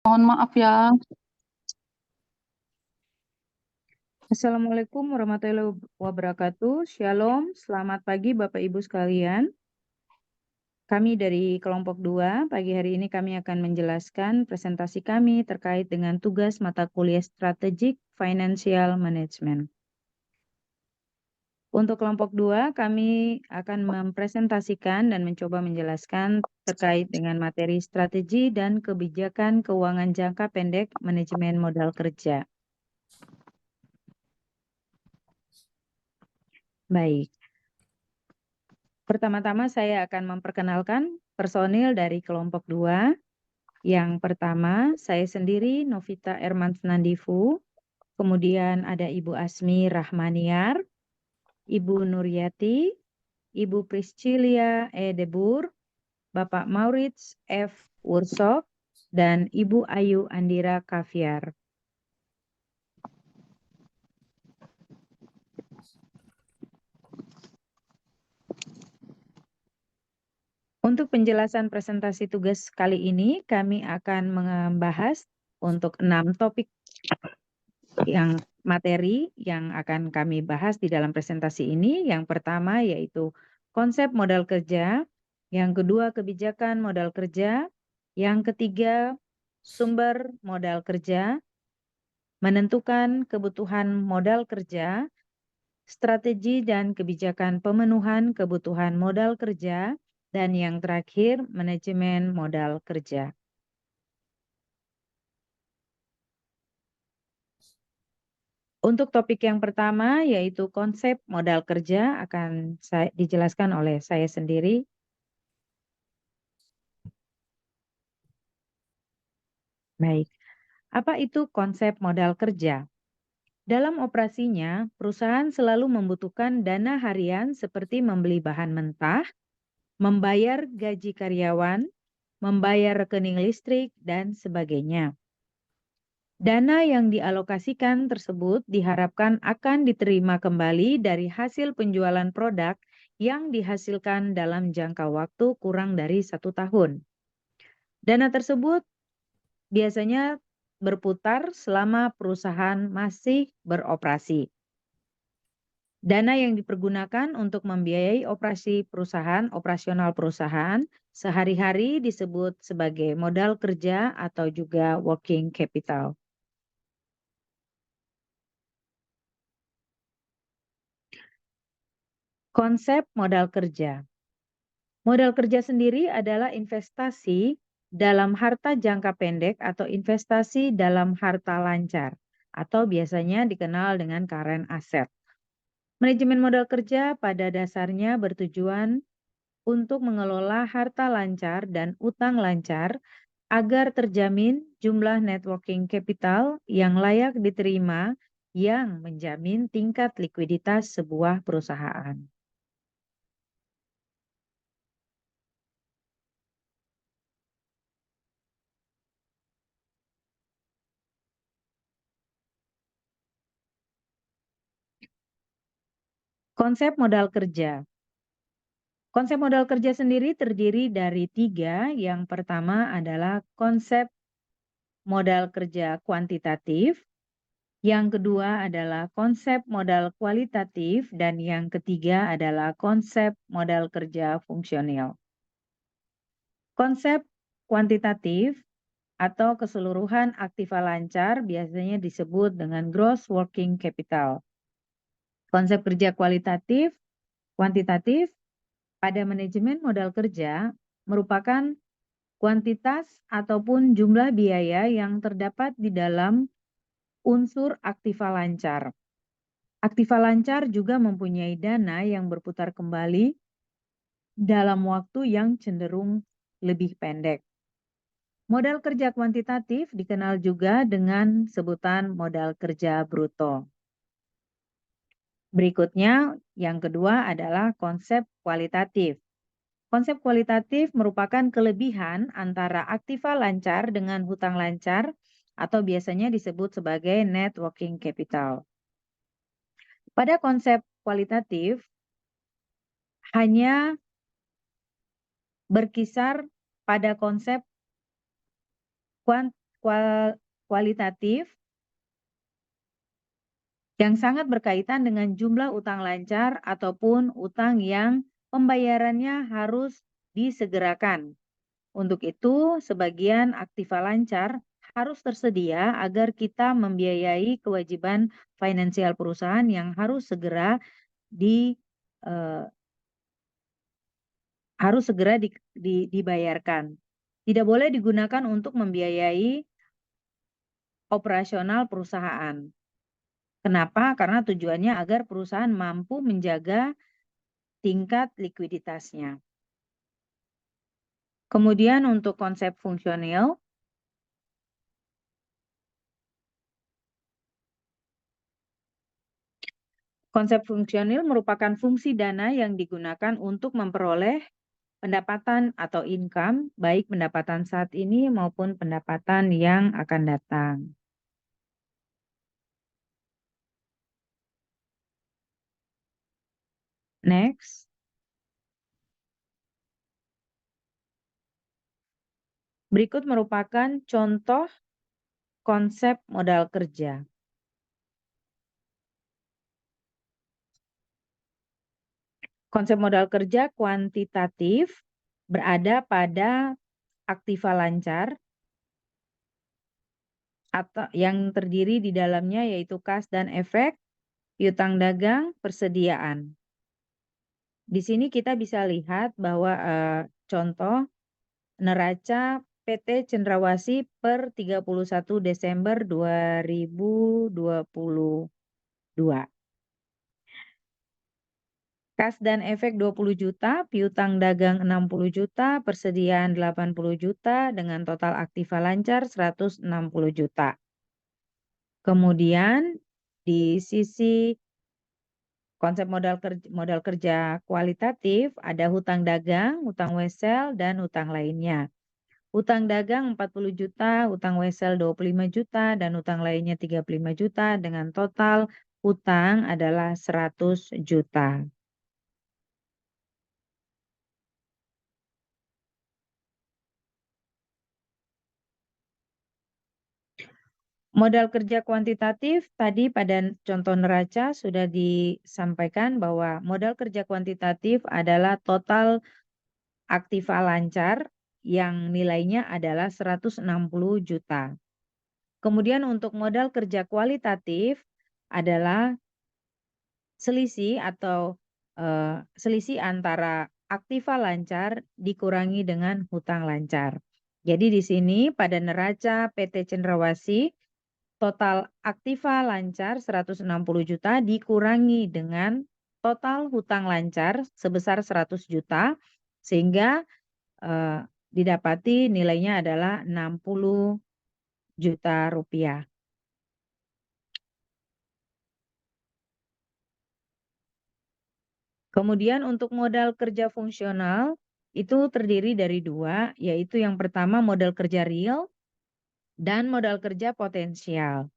Mohon maaf ya. Assalamualaikum warahmatullahi wabarakatuh. Shalom, selamat pagi Bapak Ibu sekalian. Kami dari kelompok 2, pagi hari ini kami akan menjelaskan presentasi kami terkait dengan tugas mata kuliah Strategic Financial Management. Untuk kelompok 2, kami akan mempresentasikan dan mencoba menjelaskan terkait dengan materi strategi dan kebijakan keuangan jangka pendek manajemen modal kerja. Baik. Pertama-tama saya akan memperkenalkan personil dari kelompok 2. Yang pertama, saya sendiri Novita Ermansnandifu, kemudian ada Ibu Asmi Rahmaniar, Ibu Nuryati, Ibu Priscilia E. Debur, Bapak Maurits F. Wursok, dan Ibu Ayu Andira Kaviar. Untuk penjelasan presentasi tugas kali ini, kami akan membahas untuk 6 topik yang materi yang akan kami bahas di dalam presentasi ini. Yang pertama yaitu konsep modal kerja, yang kedua kebijakan modal kerja, yang ketiga sumber modal kerja, menentukan kebutuhan modal kerja, strategi dan kebijakan pemenuhan kebutuhan modal kerja, dan yang terakhir manajemen modal kerja. Untuk topik yang pertama yaitu konsep modal kerja akan dijelaskan oleh saya sendiri. Baik, apa itu konsep modal kerja? Dalam operasinya, perusahaan selalu membutuhkan dana harian seperti membeli bahan mentah, membayar gaji karyawan, membayar rekening listrik, dan sebagainya. Dana yang dialokasikan tersebut diharapkan akan diterima kembali dari hasil penjualan produk yang dihasilkan dalam jangka waktu kurang dari 1 tahun. Dana tersebut biasanya berputar selama perusahaan masih beroperasi. Dana yang dipergunakan untuk membiayai operasi perusahaan, operasional perusahaan, sehari-hari disebut sebagai modal kerja atau juga working capital. Konsep modal kerja. Modal kerja sendiri adalah investasi dalam harta jangka pendek atau investasi dalam harta lancar atau biasanya dikenal dengan current asset. Manajemen modal kerja pada dasarnya bertujuan untuk mengelola harta lancar dan utang lancar agar terjamin jumlah net working capital yang layak diterima yang menjamin tingkat likuiditas sebuah perusahaan. Konsep modal kerja. Konsep modal kerja sendiri terdiri dari 3. Yang pertama adalah konsep modal kerja kuantitatif, yang kedua adalah konsep modal kualitatif, dan yang ketiga adalah konsep modal kerja fungsional. Konsep kuantitatif atau keseluruhan aktiva lancar biasanya disebut dengan gross working capital. Konsep kerja kuantitatif pada manajemen modal kerja merupakan kuantitas ataupun jumlah biaya yang terdapat di dalam unsur aktiva lancar. Aktiva lancar juga mempunyai dana yang berputar kembali dalam waktu yang cenderung lebih pendek. Modal kerja kuantitatif dikenal juga dengan sebutan modal kerja bruto. Berikutnya, yang kedua adalah konsep kualitatif. Konsep kualitatif merupakan kelebihan antara aktiva lancar dengan hutang lancar atau biasanya disebut sebagai net working capital. Pada konsep kualitatif, hanya berkisar pada konsep kualitatif yang sangat berkaitan dengan jumlah utang lancar ataupun utang yang pembayarannya harus disegerakan. Untuk itu, sebagian aktiva lancar harus tersedia agar kita membiayai kewajiban finansial perusahaan yang di eh, harus segera dibayarkan. Tidak boleh digunakan untuk membiayai operasional perusahaan. Kenapa? Karena tujuannya agar perusahaan mampu menjaga tingkat likuiditasnya. Kemudian untuk konsep fungsional, konsep fungsional merupakan fungsi dana yang digunakan untuk memperoleh pendapatan atau income, baik pendapatan saat ini maupun pendapatan yang akan datang. Next. Berikut merupakan contoh konsep modal kerja. Konsep modal kerja kuantitatif berada pada aktiva lancar atau yang terdiri di dalamnya yaitu kas dan efek, piutang dagang, persediaan. Di sini kita bisa lihat bahwa contoh neraca PT Cendrawasih per 31 Desember 2022. Kas dan efek 20 juta, piutang dagang 60 juta, persediaan 80 juta dengan total aktiva lancar 160 juta. Kemudian di sisi konsep modal kerja kualitatif ada hutang dagang, hutang wesel, dan hutang lainnya. Hutang dagang 40 juta, hutang wesel 25 juta, dan hutang lainnya 35 juta dengan total hutang adalah 100 juta. Modal kerja kuantitatif tadi pada contoh neraca sudah disampaikan bahwa modal kerja kuantitatif adalah total aktiva lancar yang nilainya adalah 160 juta. Kemudian untuk modal kerja kualitatif adalah selisih atau selisih antara aktiva lancar dikurangi dengan hutang lancar. Jadi di sini pada neraca PT Cendrawasih total aktiva lancar 160 juta dikurangi dengan total hutang lancar sebesar 100 juta sehingga didapati nilainya adalah 60 juta rupiah. Kemudian untuk modal kerja fungsional itu terdiri dari dua, yaitu yang pertama modal kerja real dan modal kerja potensial.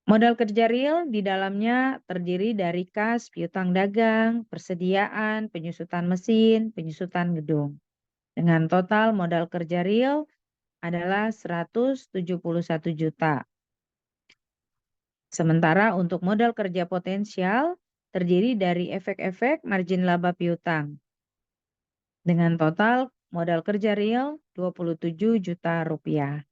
Modal kerja real di dalamnya terdiri dari kas, piutang dagang, persediaan, penyusutan mesin, penyusutan gedung. Dengan total modal kerja real adalah 171 juta. Sementara untuk modal kerja potensial terdiri dari efek-efek margin laba piutang. Dengan total modal kerja real 27 juta rupiah.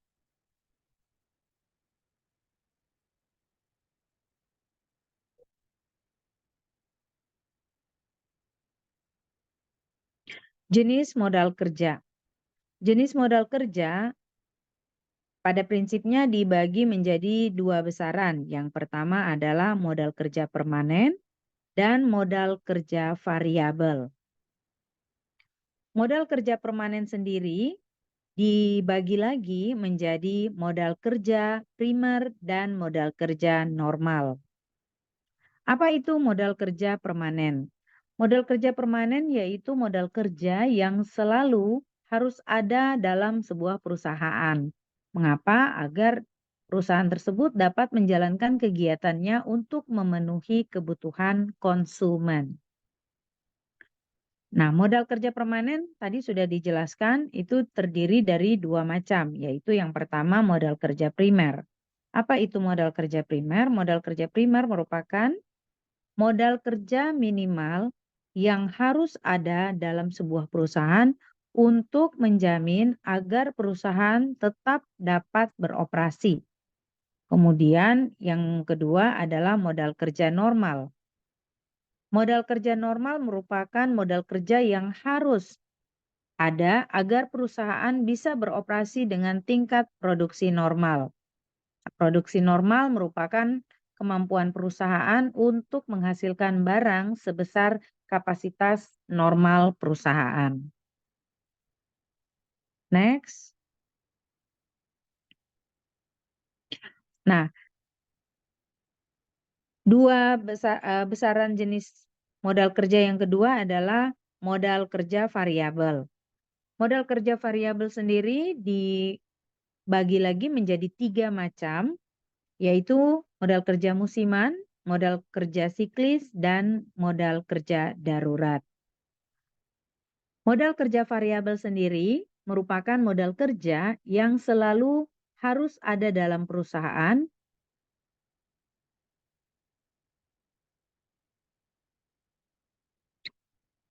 Jenis modal kerja. Jenis modal kerja pada prinsipnya dibagi menjadi dua besaran. Yang pertama adalah modal kerja permanen dan modal kerja variabel. Modal kerja permanen sendiri dibagi lagi menjadi modal kerja primer dan modal kerja normal. Apa itu modal kerja permanen? Modal kerja permanen yaitu modal kerja yang selalu harus ada dalam sebuah perusahaan. Mengapa? Agar perusahaan tersebut dapat menjalankan kegiatannya untuk memenuhi kebutuhan konsumen. Nah, modal kerja permanen tadi sudah dijelaskan itu terdiri dari dua macam, yaitu yang pertama modal kerja primer. Apa itu modal kerja primer? Modal kerja primer merupakan modal kerja minimal yang harus ada dalam sebuah perusahaan untuk menjamin agar perusahaan tetap dapat beroperasi. Kemudian yang kedua adalah modal kerja normal. Modal kerja normal merupakan modal kerja yang harus ada agar perusahaan bisa beroperasi dengan tingkat produksi normal. Produksi normal merupakan kemampuan perusahaan untuk menghasilkan barang sebesar kapasitas normal perusahaan. Next. Nah, besaran jenis modal kerja yang kedua adalah modal kerja variabel. Modal kerja variabel sendiri dibagi lagi menjadi 3 macam, yaitu modal kerja musiman, modal kerja siklis, dan modal kerja darurat. Modal kerja variabel sendiri merupakan modal kerja yang selalu harus ada dalam perusahaan.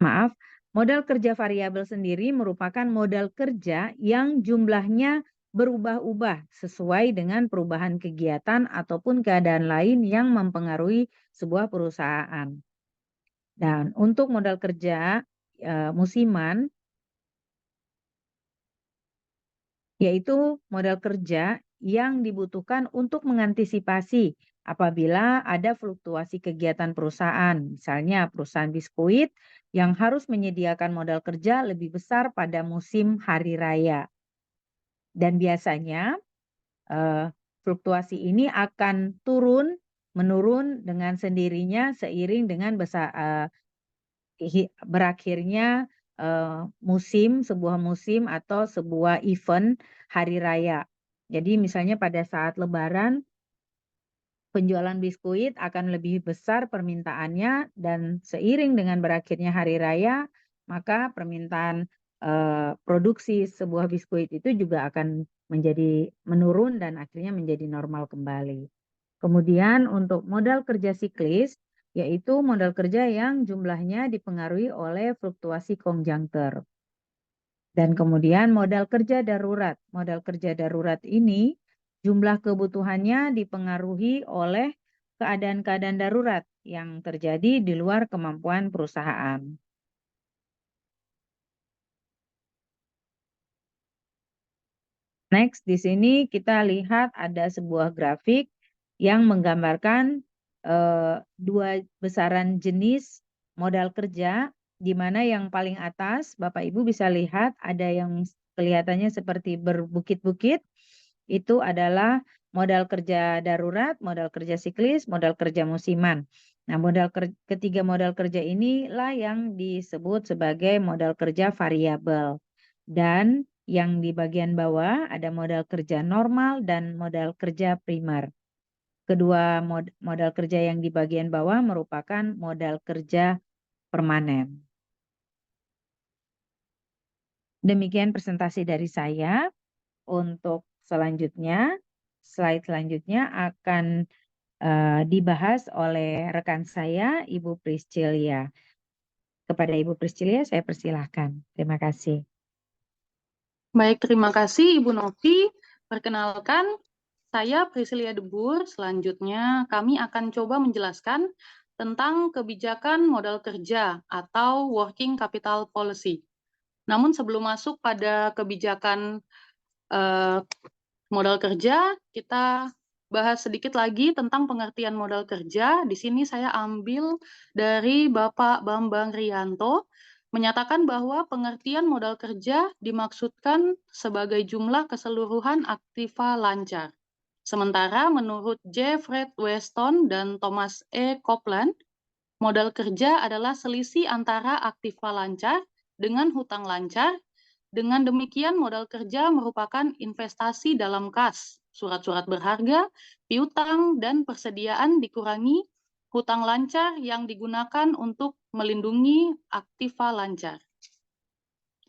Maaf, modal kerja variabel sendiri merupakan modal kerja yang jumlahnya berubah-ubah sesuai dengan perubahan kegiatan ataupun keadaan lain yang mempengaruhi sebuah perusahaan. Dan untuk modal kerja musiman, yaitu modal kerja yang dibutuhkan untuk mengantisipasi apabila ada fluktuasi kegiatan perusahaan. Misalnya perusahaan biskuit yang harus menyediakan modal kerja lebih besar pada musim hari raya. Dan biasanya fluktuasi ini akan menurun dengan sendirinya seiring dengan berakhirnya sebuah musim atau sebuah event hari raya. Jadi misalnya pada saat Lebaran, penjualan biskuit akan lebih besar permintaannya dan seiring dengan berakhirnya hari raya, maka permintaan produksi sebuah biskuit itu juga akan menjadi menurun dan akhirnya menjadi normal kembali. Kemudian untuk modal kerja siklis, yaitu modal kerja yang jumlahnya dipengaruhi oleh fluktuasi konjunktur. Dan kemudian modal kerja darurat. Modal kerja darurat ini jumlah kebutuhannya dipengaruhi oleh keadaan-keadaan darurat yang terjadi di luar kemampuan perusahaan. Next, di sini kita lihat ada sebuah grafik yang menggambarkan dua besaran jenis modal kerja, di mana yang paling atas Bapak Ibu bisa lihat ada yang kelihatannya seperti berbukit-bukit, itu adalah modal kerja darurat, modal kerja siklis, modal kerja musiman. Nah, ketiga modal kerja inilah yang disebut sebagai modal kerja variabel. Dan yang di bagian bawah ada modal kerja normal dan modal kerja primer. Kedua modal kerja yang di bagian bawah merupakan modal kerja permanen. Demikian presentasi dari saya. Untuk selanjutnya, slide selanjutnya akan dibahas oleh rekan saya, Ibu Priscilia. Kepada Ibu Priscilia, saya persilahkan. Terima kasih. Baik, terima kasih Ibu Novi. Perkenalkan, saya Priscilia Debur. Selanjutnya, kami akan coba menjelaskan tentang kebijakan modal kerja atau working capital policy. Namun sebelum masuk pada kebijakan modal kerja, kita bahas sedikit lagi tentang pengertian modal kerja. Di sini saya ambil dari Bapak Bambang Rianto, menyatakan bahwa pengertian modal kerja dimaksudkan sebagai jumlah keseluruhan aktiva lancar. Sementara menurut Jeffrey Weston dan Thomas E. Copeland, modal kerja adalah selisih antara aktiva lancar dengan hutang lancar. Dengan demikian, modal kerja merupakan investasi dalam kas, surat-surat berharga, piutang, dan persediaan dikurangi hutang lancar yang digunakan untuk melindungi aktiva lancar.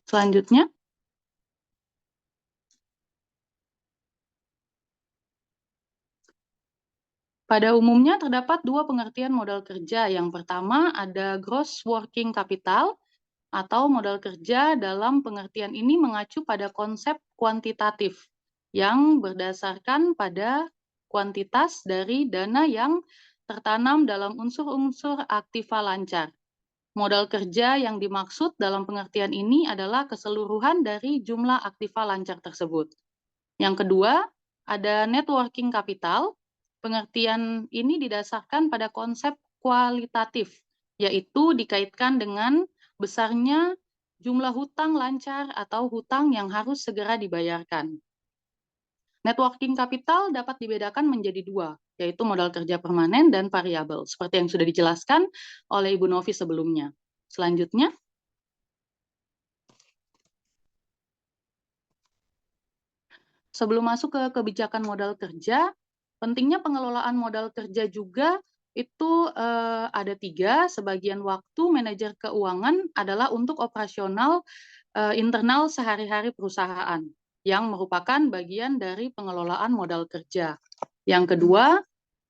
Selanjutnya, pada umumnya terdapat dua pengertian modal kerja. Yang pertama ada gross working capital atau modal kerja. Dalam pengertian ini mengacu pada konsep kuantitatif yang berdasarkan pada kuantitas dari dana yang tertanam dalam unsur-unsur aktiva lancar. Modal kerja yang dimaksud dalam pengertian ini adalah keseluruhan dari jumlah aktiva lancar tersebut. Yang kedua, ada net working capital. Pengertian ini didasarkan pada konsep kualitatif, yaitu dikaitkan dengan besarnya jumlah hutang lancar atau hutang yang harus segera dibayarkan. Net working capital dapat dibedakan menjadi dua, yaitu modal kerja permanen dan variabel, seperti yang sudah dijelaskan oleh Ibu Novi sebelumnya. Selanjutnya, sebelum masuk ke kebijakan modal kerja, pentingnya pengelolaan modal kerja juga itu ada 3. Sebagian waktu manajer keuangan adalah untuk operasional internal sehari-hari perusahaan, yang merupakan bagian dari pengelolaan modal kerja. Yang kedua,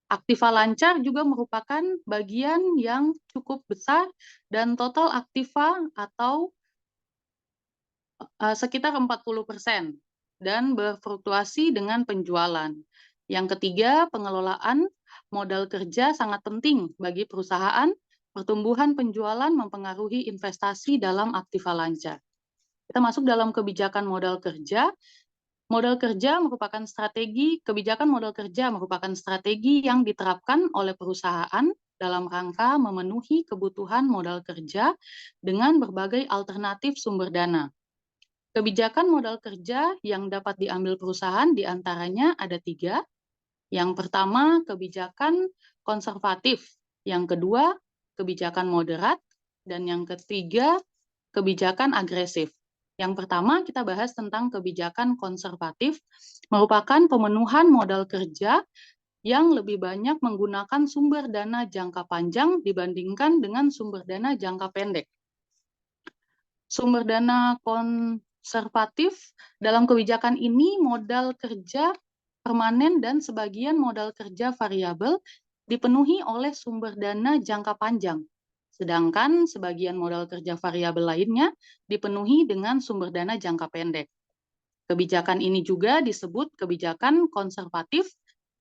aktiva lancar juga merupakan bagian yang cukup besar dan total aktiva atau sekitar 40% dan berfluktuasi dengan penjualan. Yang ketiga, pengelolaan modal kerja sangat penting bagi perusahaan. Pertumbuhan penjualan mempengaruhi investasi dalam aktiva lancar. Kita masuk dalam kebijakan modal kerja. Modal kerja merupakan strategi, kebijakan modal kerja merupakan strategi yang diterapkan oleh perusahaan dalam rangka memenuhi kebutuhan modal kerja dengan berbagai alternatif sumber dana. Kebijakan modal kerja yang dapat diambil perusahaan diantaranya ada 3. Yang pertama, kebijakan konservatif. Yang kedua, kebijakan moderat. Dan yang ketiga, kebijakan agresif. Yang pertama, kita bahas tentang kebijakan konservatif, merupakan pemenuhan modal kerja yang lebih banyak menggunakan sumber dana jangka panjang dibandingkan dengan sumber dana jangka pendek. Sumber dana konservatif dalam kebijakan ini modal kerja permanen dan sebagian modal kerja variabel dipenuhi oleh sumber dana jangka panjang. Sedangkan sebagian modal kerja variabel lainnya dipenuhi dengan sumber dana jangka pendek. Kebijakan ini juga disebut kebijakan konservatif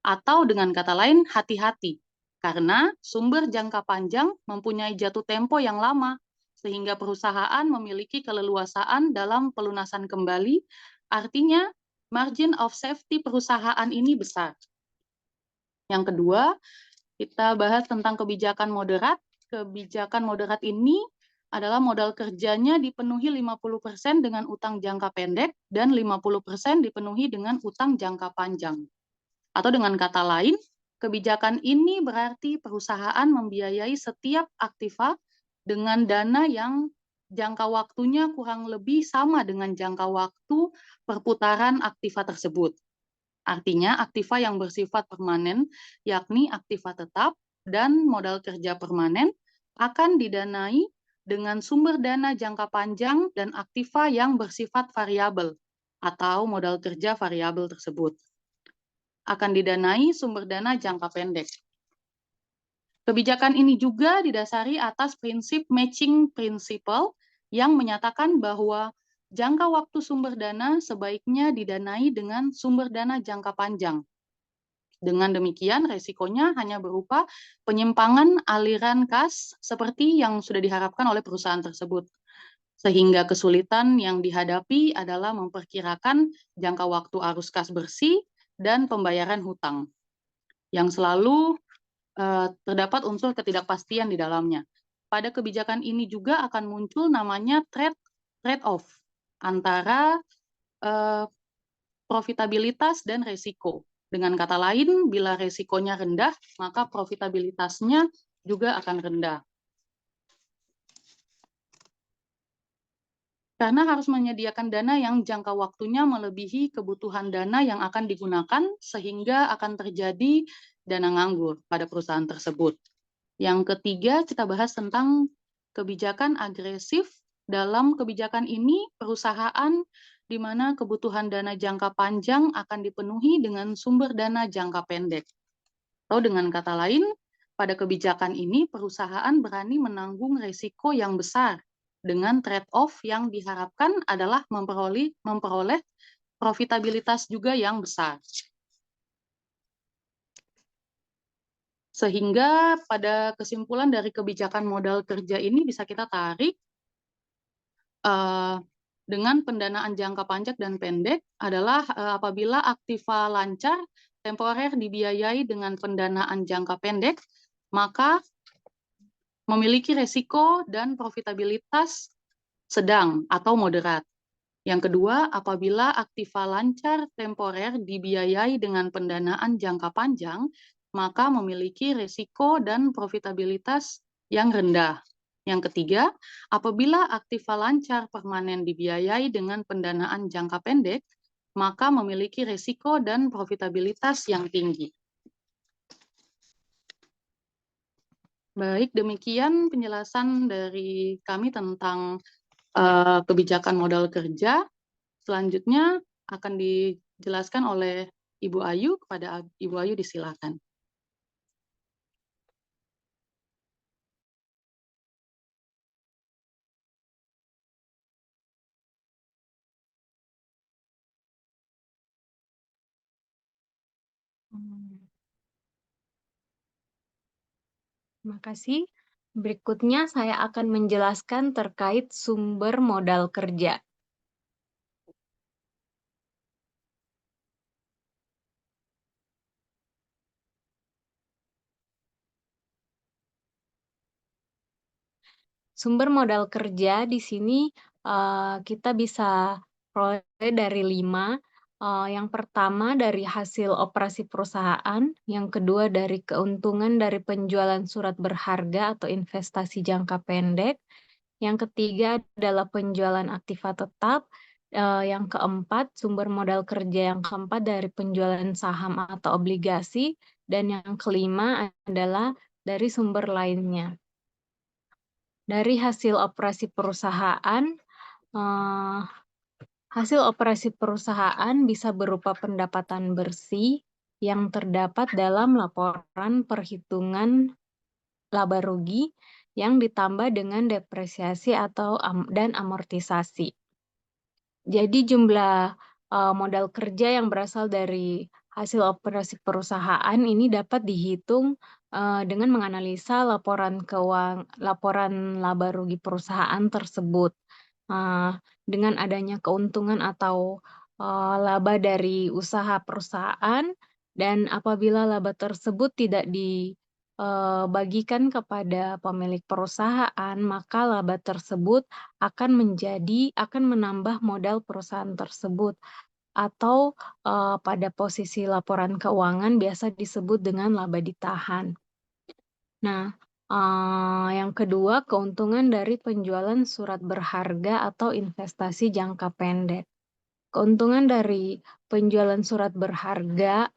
atau dengan kata lain hati-hati, karena sumber jangka panjang mempunyai jatuh tempo yang lama, sehingga perusahaan memiliki keleluasaan dalam pelunasan kembali, artinya margin of safety perusahaan ini besar. Yang kedua, kita bahas tentang kebijakan moderat. Kebijakan moderat ini adalah modal kerjanya dipenuhi 50% dengan utang jangka pendek dan 50% dipenuhi dengan utang jangka panjang. Atau dengan kata lain, kebijakan ini berarti perusahaan membiayai setiap aktiva dengan dana yang jangka waktunya kurang lebih sama dengan jangka waktu perputaran aktiva tersebut. Artinya aktiva yang bersifat permanen, yakni aktiva tetap dan modal kerja permanen, akan didanai dengan sumber dana jangka panjang dan aktiva yang bersifat variabel atau modal kerja variabel tersebut akan didanai sumber dana jangka pendek. Kebijakan ini juga didasari atas prinsip matching principle yang menyatakan bahwa jangka waktu sumber dana sebaiknya didanai dengan sumber dana jangka panjang. Dengan demikian, resikonya hanya berupa penyimpangan aliran kas seperti yang sudah diharapkan oleh perusahaan tersebut. Sehingga kesulitan yang dihadapi adalah memperkirakan jangka waktu arus kas bersih dan pembayaran hutang, yang selalu terdapat unsur ketidakpastian di dalamnya. Pada kebijakan ini juga akan muncul namanya trade-off antara profitabilitas dan resiko. Dengan kata lain, bila resikonya rendah, maka profitabilitasnya juga akan rendah. Karena harus menyediakan dana yang jangka waktunya melebihi kebutuhan dana yang akan digunakan, sehingga akan terjadi dana nganggur pada perusahaan tersebut. Yang ketiga, kita bahas tentang kebijakan agresif. Dalam kebijakan ini, perusahaan di mana kebutuhan dana jangka panjang akan dipenuhi dengan sumber dana jangka pendek. Atau dengan kata lain, pada kebijakan ini perusahaan berani menanggung risiko yang besar dengan trade-off yang diharapkan adalah memperoleh profitabilitas juga yang besar. Sehingga pada kesimpulan dari kebijakan modal kerja ini bisa kita tarik, dengan pendanaan jangka panjang dan pendek adalah, apabila aktiva lancar, temporer dibiayai dengan pendanaan jangka pendek, maka memiliki resiko dan profitabilitas sedang atau moderat. Yang kedua, apabila aktiva lancar temporer dibiayai dengan pendanaan jangka panjang, maka memiliki risiko dan profitabilitas yang rendah. Yang ketiga, apabila aktiva lancar permanen dibiayai dengan pendanaan jangka pendek, maka memiliki risiko dan profitabilitas yang tinggi. Baik, demikian penjelasan dari kami tentang kebijakan modal kerja. Selanjutnya akan dijelaskan oleh Ibu Ayu. Kepada Ibu Ayu disilakan. Terima kasih. Berikutnya saya akan menjelaskan terkait sumber modal kerja. Sumber modal kerja di sini kita bisa peroleh dari 5. Yang pertama dari hasil operasi perusahaan, yang kedua dari keuntungan dari penjualan surat berharga atau investasi jangka pendek, yang ketiga adalah penjualan aktiva tetap, yang keempat sumber modal kerja yang keempat dari penjualan saham atau obligasi, dan yang kelima adalah dari sumber lainnya. Dari hasil operasi perusahaan, hasil operasi perusahaan bisa berupa pendapatan bersih yang terdapat dalam laporan perhitungan laba rugi yang ditambah dengan depresiasi dan amortisasi. Jadi jumlah modal kerja yang berasal dari hasil operasi perusahaan ini dapat dihitung dengan menganalisa laporan laba rugi perusahaan tersebut. Dengan adanya keuntungan atau laba dari usaha perusahaan, dan apabila laba tersebut tidak dibagikan kepada pemilik perusahaan, maka laba tersebut akan menambah modal perusahaan tersebut, atau pada posisi laporan keuangan biasa disebut dengan laba ditahan. Nah, yang kedua, keuntungan dari penjualan surat berharga atau investasi jangka pendek. Keuntungan dari penjualan surat berharga,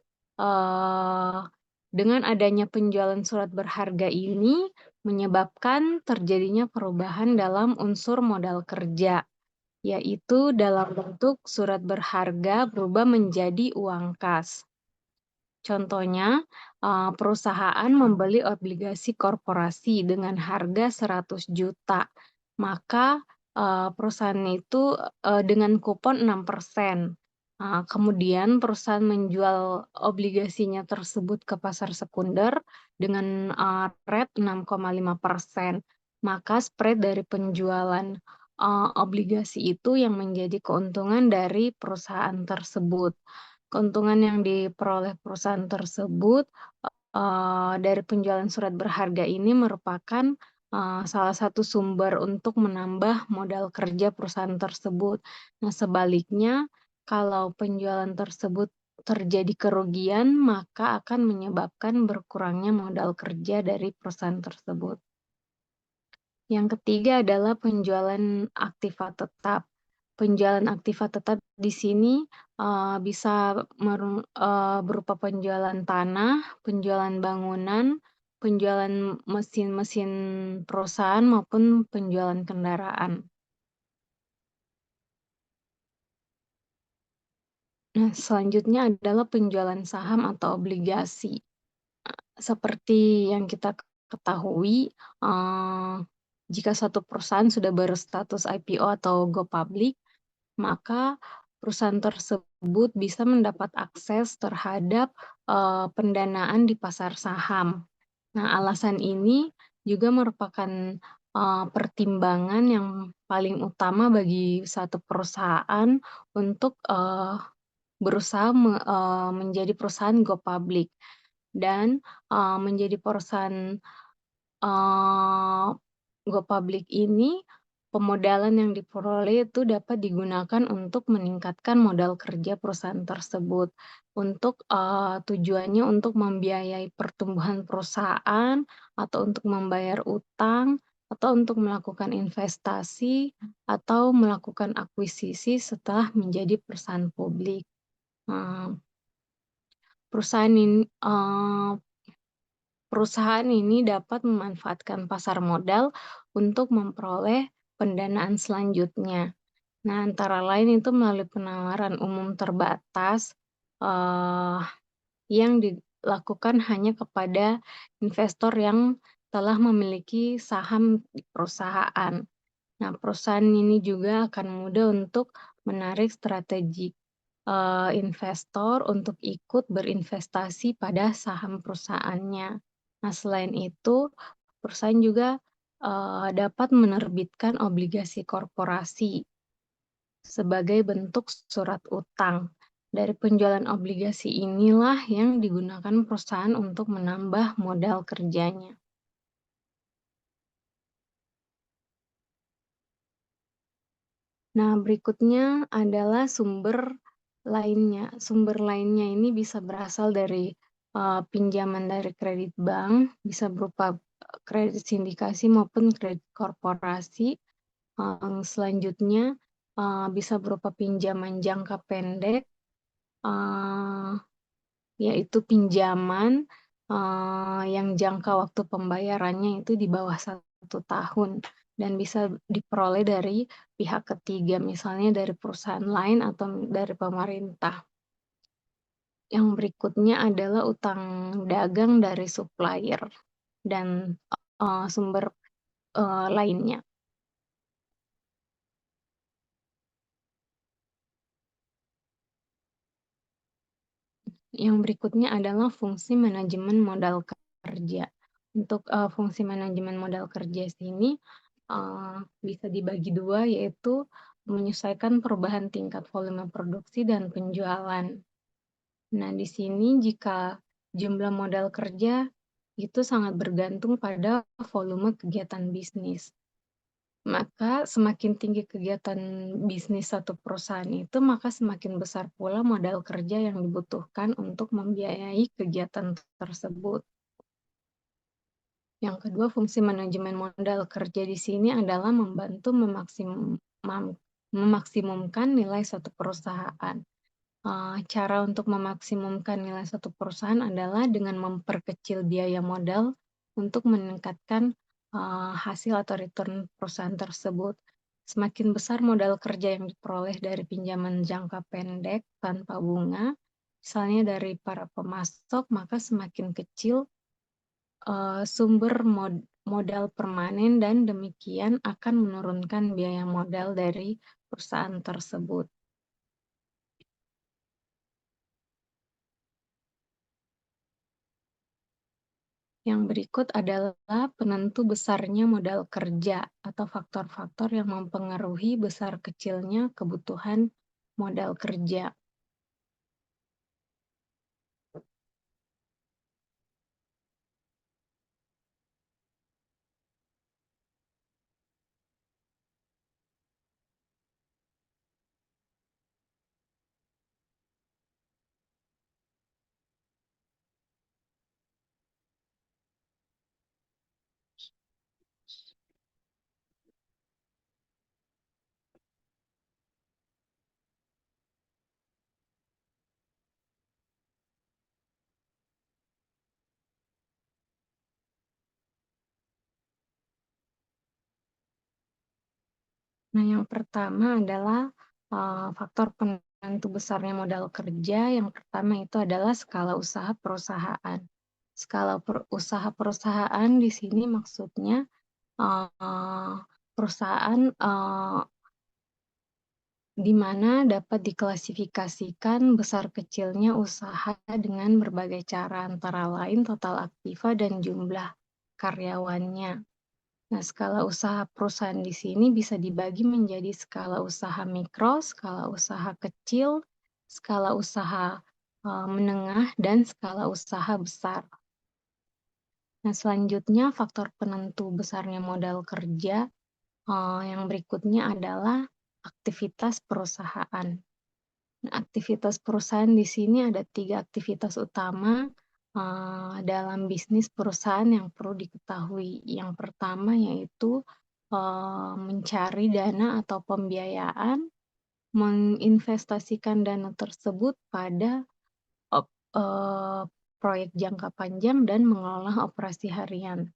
dengan adanya penjualan surat berharga ini menyebabkan terjadinya perubahan dalam unsur modal kerja, yaitu dalam bentuk surat berharga berubah menjadi uang kas. Contohnya, perusahaan membeli obligasi korporasi dengan harga 100 juta, maka perusahaan itu dengan kupon 6%. Kemudian perusahaan menjual obligasinya tersebut ke pasar sekunder dengan rate 6,5%. Maka spread dari penjualan obligasi itu yang menjadi keuntungan dari perusahaan tersebut. Keuntungan yang diperoleh perusahaan tersebut dari penjualan surat berharga ini merupakan salah satu sumber untuk menambah modal kerja perusahaan tersebut. Nah, sebaliknya, kalau penjualan tersebut terjadi kerugian, maka akan menyebabkan berkurangnya modal kerja dari perusahaan tersebut. Yang ketiga adalah penjualan aktiva tetap. Penjualan aktiva tetap di sini bisa berupa penjualan tanah, penjualan bangunan, penjualan mesin-mesin perusahaan maupun penjualan kendaraan. Nah, selanjutnya adalah penjualan saham atau obligasi. Seperti yang kita ketahui, jika suatu perusahaan sudah berstatus IPO atau go public, maka perusahaan tersebut bisa mendapat akses terhadap, pendanaan di pasar saham. Nah, alasan ini juga merupakan, pertimbangan yang paling utama bagi suatu perusahaan untuk, berusaha menjadi perusahaan go public dan, menjadi perusahaan, eee, go public ini, pemodalan yang diperoleh itu dapat digunakan untuk meningkatkan modal kerja perusahaan tersebut. Untuk, tujuannya untuk membiayai pertumbuhan perusahaan, atau untuk membayar utang, atau untuk melakukan investasi, atau melakukan akuisisi setelah menjadi perusahaan publik. Eee, perusahaan ini eee Perusahaan ini dapat memanfaatkan pasar modal untuk memperoleh pendanaan selanjutnya. Nah, antara lain itu melalui penawaran umum terbatas, eee, yang dilakukan hanya kepada investor yang telah memiliki saham di perusahaan. Nah, perusahaan ini juga akan mudah untuk menarik strategi investor untuk ikut berinvestasi pada saham perusahaannya. Nah, selain itu, perusahaan juga, dapat menerbitkan obligasi korporasi sebagai bentuk surat utang. Dari penjualan obligasi inilah yang digunakan perusahaan untuk menambah modal kerjanya. Nah, berikutnya adalah sumber lainnya. Sumber lainnya ini bisa berasal dari, pinjaman dari kredit bank, bisa berupa, kredit sindikasi maupun kredit korporasi. Selanjutnya, bisa berupa pinjaman jangka pendek, eee, yaitu pinjaman, yang jangka waktu pembayarannya itu di bawah 1 tahun dan bisa diperoleh dari pihak ketiga, misalnya dari perusahaan lain atau dari pemerintah. Yang berikutnya adalah utang dagang dari supplier dan, sumber, lainnya. Yang berikutnya adalah fungsi manajemen modal kerja. Untuk, fungsi manajemen modal kerja sini, bisa dibagi dua, yaitu menyesuaikan perubahan tingkat volume produksi dan penjualan. Nah, di sini jika jumlah modal kerja itu sangat bergantung pada volume kegiatan bisnis. Maka semakin tinggi kegiatan bisnis satu perusahaan itu, maka semakin besar pula modal kerja yang dibutuhkan untuk membiayai kegiatan tersebut. Yang kedua, fungsi manajemen modal kerja di sini adalah membantu memaksimumkan nilai suatu perusahaan. Cara untuk memaksimumkan nilai suatu perusahaan adalah dengan memperkecil biaya modal untuk meningkatkan, hasil atau return perusahaan tersebut. Semakin besar modal kerja yang diperoleh dari pinjaman jangka pendek tanpa bunga, misalnya dari para pemasok, maka semakin kecil, sumber modal permanen dan demikian akan menurunkan biaya modal dari perusahaan tersebut. Yang berikut adalah penentu besarnya modal kerja atau faktor-faktor yang mempengaruhi besar kecilnya kebutuhan modal kerja. Nah, yang pertama adalah faktor penentu besarnya modal kerja. Yang pertama itu adalah skala usaha perusahaan. Skala usaha perusahaan di sini maksudnya perusahaan di mana dapat diklasifikasikan besar kecilnya usaha dengan berbagai cara, antara lain total aktiva dan jumlah karyawannya. Nah, skala usaha perusahaan di sini bisa dibagi menjadi skala usaha mikro, skala usaha kecil, skala usaha menengah, dan skala usaha besar. Nah, selanjutnya faktor penentu besarnya modal kerja yang berikutnya adalah aktivitas perusahaan. Nah, aktivitas perusahaan di sini ada 3 aktivitas utama dalam bisnis perusahaan yang perlu diketahui. Yang pertama yaitu mencari dana atau pembiayaan, menginvestasikan dana tersebut pada proyek jangka panjang, dan mengelola operasi harian.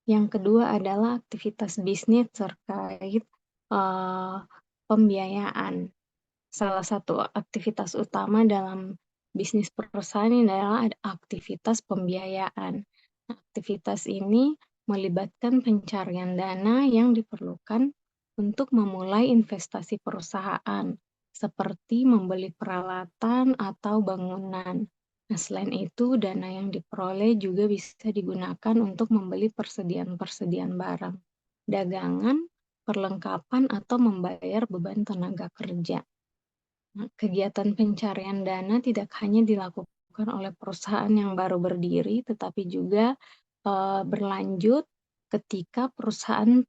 Yang kedua adalah aktivitas bisnis terkait pembiayaan. Salah satu aktivitas utama dalam bisnis perusahaan ini adalah aktivitas pembiayaan. Aktivitas ini melibatkan pencarian dana yang diperlukan untuk memulai investasi perusahaan, seperti membeli peralatan atau bangunan. Nah, selain itu, dana yang diperoleh juga bisa digunakan untuk membeli persediaan-persediaan barang, dagangan, perlengkapan, atau membayar beban tenaga kerja. Nah, kegiatan pencarian dana tidak hanya dilakukan oleh perusahaan yang baru berdiri, tetapi juga berlanjut ketika perusahaan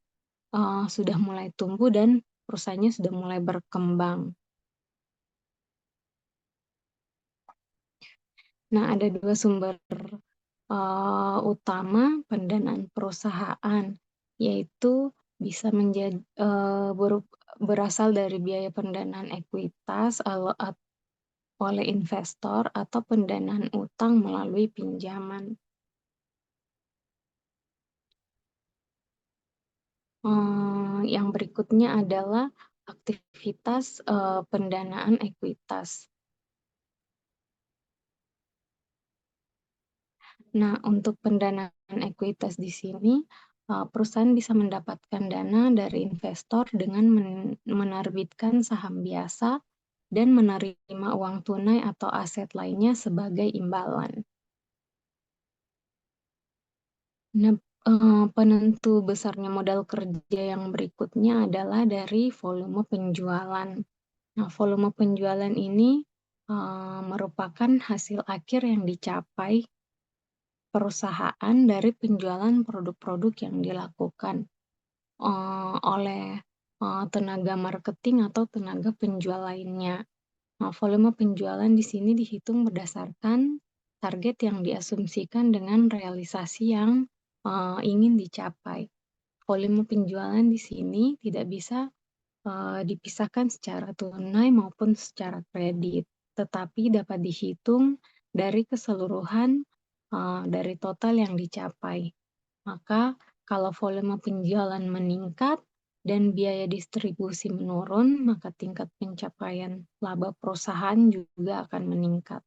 sudah mulai tumbuh dan perusahaannya sudah mulai berkembang. Nah, ada 2 sumber utama pendanaan perusahaan, yaitu bisa berasal dari biaya pendanaan ekuitas oleh investor atau pendanaan utang melalui pinjaman. Yang berikutnya adalah aktivitas pendanaan ekuitas. Nah, untuk pendanaan ekuitas di sini, perusahaan bisa mendapatkan dana dari investor dengan menerbitkan saham biasa dan menerima uang tunai atau aset lainnya sebagai imbalan. Nah, penentu besarnya modal kerja yang berikutnya adalah dari volume penjualan. Nah, volume penjualan ini merupakan hasil akhir yang dicapai perusahaan dari penjualan produk-produk yang dilakukan oleh tenaga marketing atau tenaga penjual lainnya. Nah, volume penjualan di sini dihitung berdasarkan target yang diasumsikan dengan realisasi yang ingin dicapai. Volume penjualan di sini tidak bisa dipisahkan secara tunai maupun secara kredit, tetapi dapat dihitung dari keseluruhan dari total yang dicapai. Maka kalau volume penjualan meningkat dan biaya distribusi menurun, maka tingkat pencapaian laba perusahaan juga akan meningkat.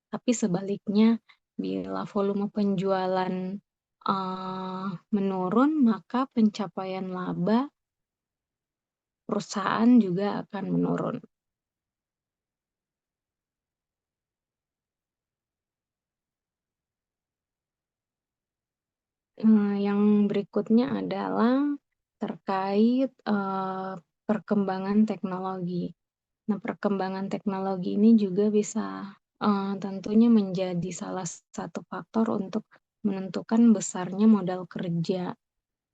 Tapi sebaliknya, bila volume penjualan menurun, maka pencapaian laba perusahaan juga akan menurun. Yang berikutnya adalah terkait perkembangan teknologi. Nah, perkembangan teknologi ini juga bisa tentunya menjadi salah satu faktor untuk menentukan besarnya modal kerja.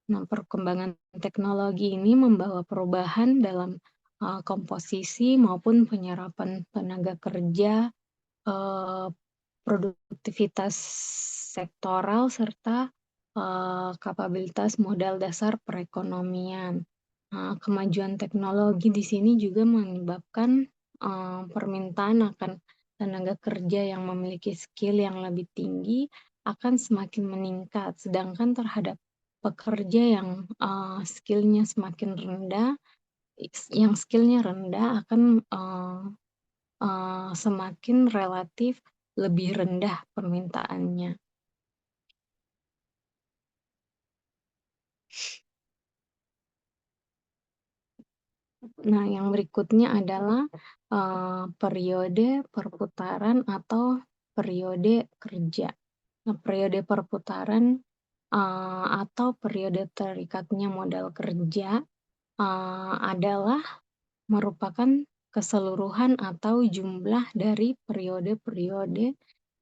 Nah, perkembangan teknologi ini membawa perubahan dalam komposisi maupun penyerapan tenaga kerja, produktivitas sektoral, serta kapabilitas modal dasar perekonomian. Kemajuan teknologi di sini juga menyebabkan permintaan akan tenaga kerja yang memiliki skill yang lebih tinggi akan semakin meningkat, sedangkan terhadap pekerja yang skill-nya semakin rendah, yang skill-nya rendah akan semakin relatif lebih rendah permintaannya. Nah, yang berikutnya adalah periode perputaran atau periode kerja. Nah, periode perputaran atau periode terikatnya modal kerja adalah merupakan keseluruhan atau jumlah dari periode-periode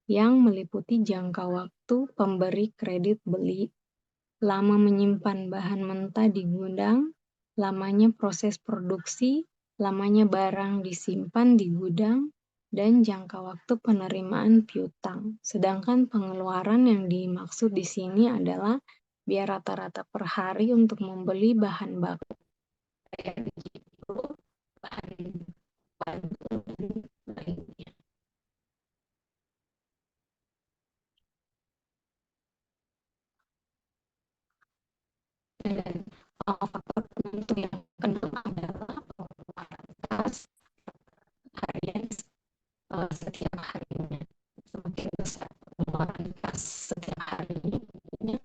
yang meliputi jangka waktu pemberi kredit beli, lama menyimpan bahan mentah di gudang, lamanya proses produksi, lamanya barang disimpan di gudang, dan jangka waktu penerimaan piutang. Sedangkan pengeluaran yang dimaksud di sini adalah biaya rata-rata per hari untuk membeli bahan baku kayak gitu, bahan pantul, dan lainnya. Dan faktor penentu yang kedua adalah pengeluaran kas harian setiap harinya. Semakin besar pengeluaran kas setiap harinya, tentunya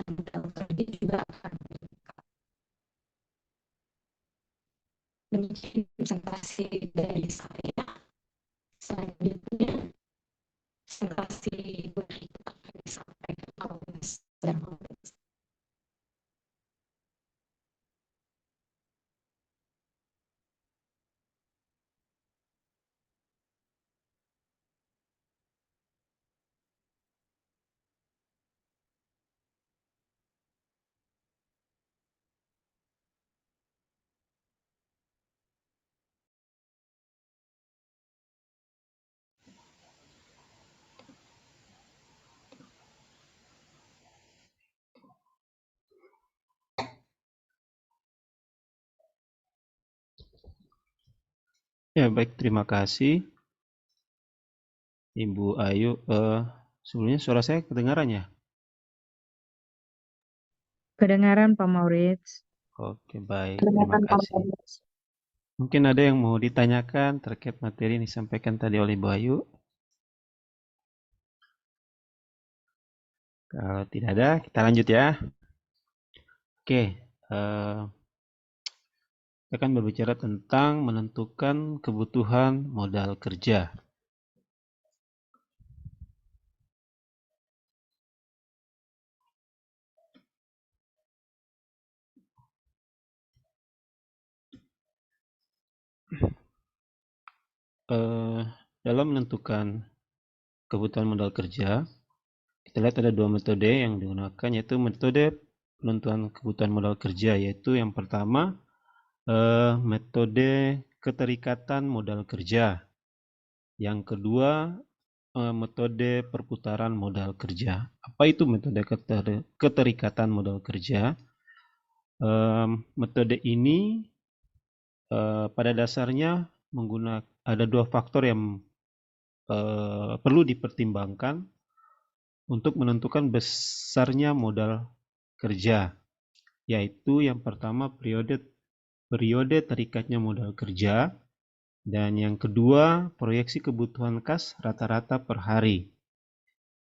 modal kerja juga akan meningkat. Demikian presentasi dari saya. Selanjutnya, presentasi berikut akan disampaikan oleh Mas Darmawan. Ya, baik, terima kasih Ibu Ayu. Sebelumnya suara saya kedengaran ya? Kedengaran Pak Maurits. Oke, baik, terima kasih. Mungkin ada yang mau ditanyakan terkait materi yang disampaikan tadi oleh Ibu Ayu? Kalau tidak ada, kita lanjut ya. Oke, kita akan berbicara tentang menentukan kebutuhan modal kerja. Dalam menentukan kebutuhan modal kerja, kita lihat ada dua metode yang digunakan, yaitu metode penentuan kebutuhan modal kerja, yaitu yang pertama metode keterikatan modal kerja, yang kedua metode perputaran modal kerja. Apa itu metode keterikatan modal kerja? Metode ini pada dasarnya ada dua faktor yang perlu dipertimbangkan untuk menentukan besarnya modal kerja, yaitu yang pertama periode terikatnya modal kerja, dan yang kedua proyeksi kebutuhan kas rata-rata per hari.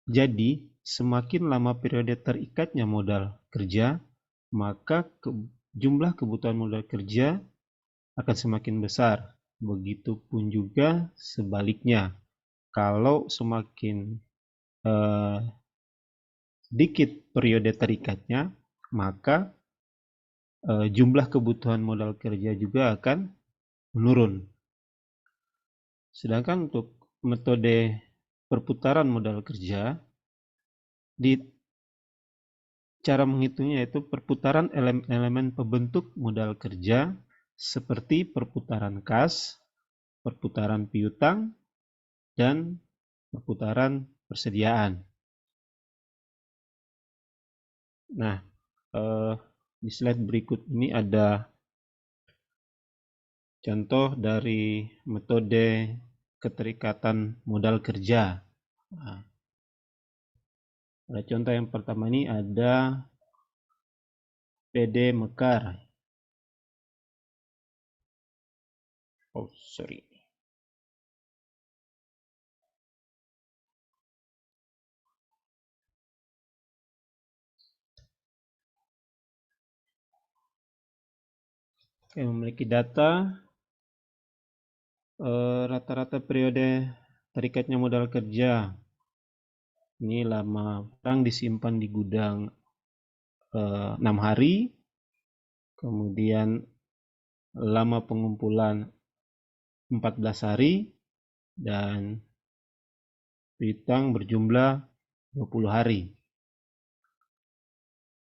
Jadi, semakin lama periode terikatnya modal kerja, maka jumlah kebutuhan modal kerja akan semakin besar. Begitupun juga sebaliknya. Kalau semakin sedikit periode terikatnya, maka jumlah kebutuhan modal kerja juga akan menurun. Sedangkan untuk metode perputaran modal kerja, di cara menghitungnya yaitu perputaran elemen-elemen pembentuk modal kerja seperti perputaran kas, perputaran piutang, dan perputaran persediaan. Nah, di slide berikut ini ada contoh dari metode keterikatan modal kerja. Nah, Pada contoh yang pertama ini ada PD Mekar. Oh, sorry. Oke, memiliki data rata-rata periode terikatnya modal kerja. Ini lama barang disimpan di gudang 6 hari, kemudian lama pengumpulan 14 hari, dan piutang berjumlah 20 hari.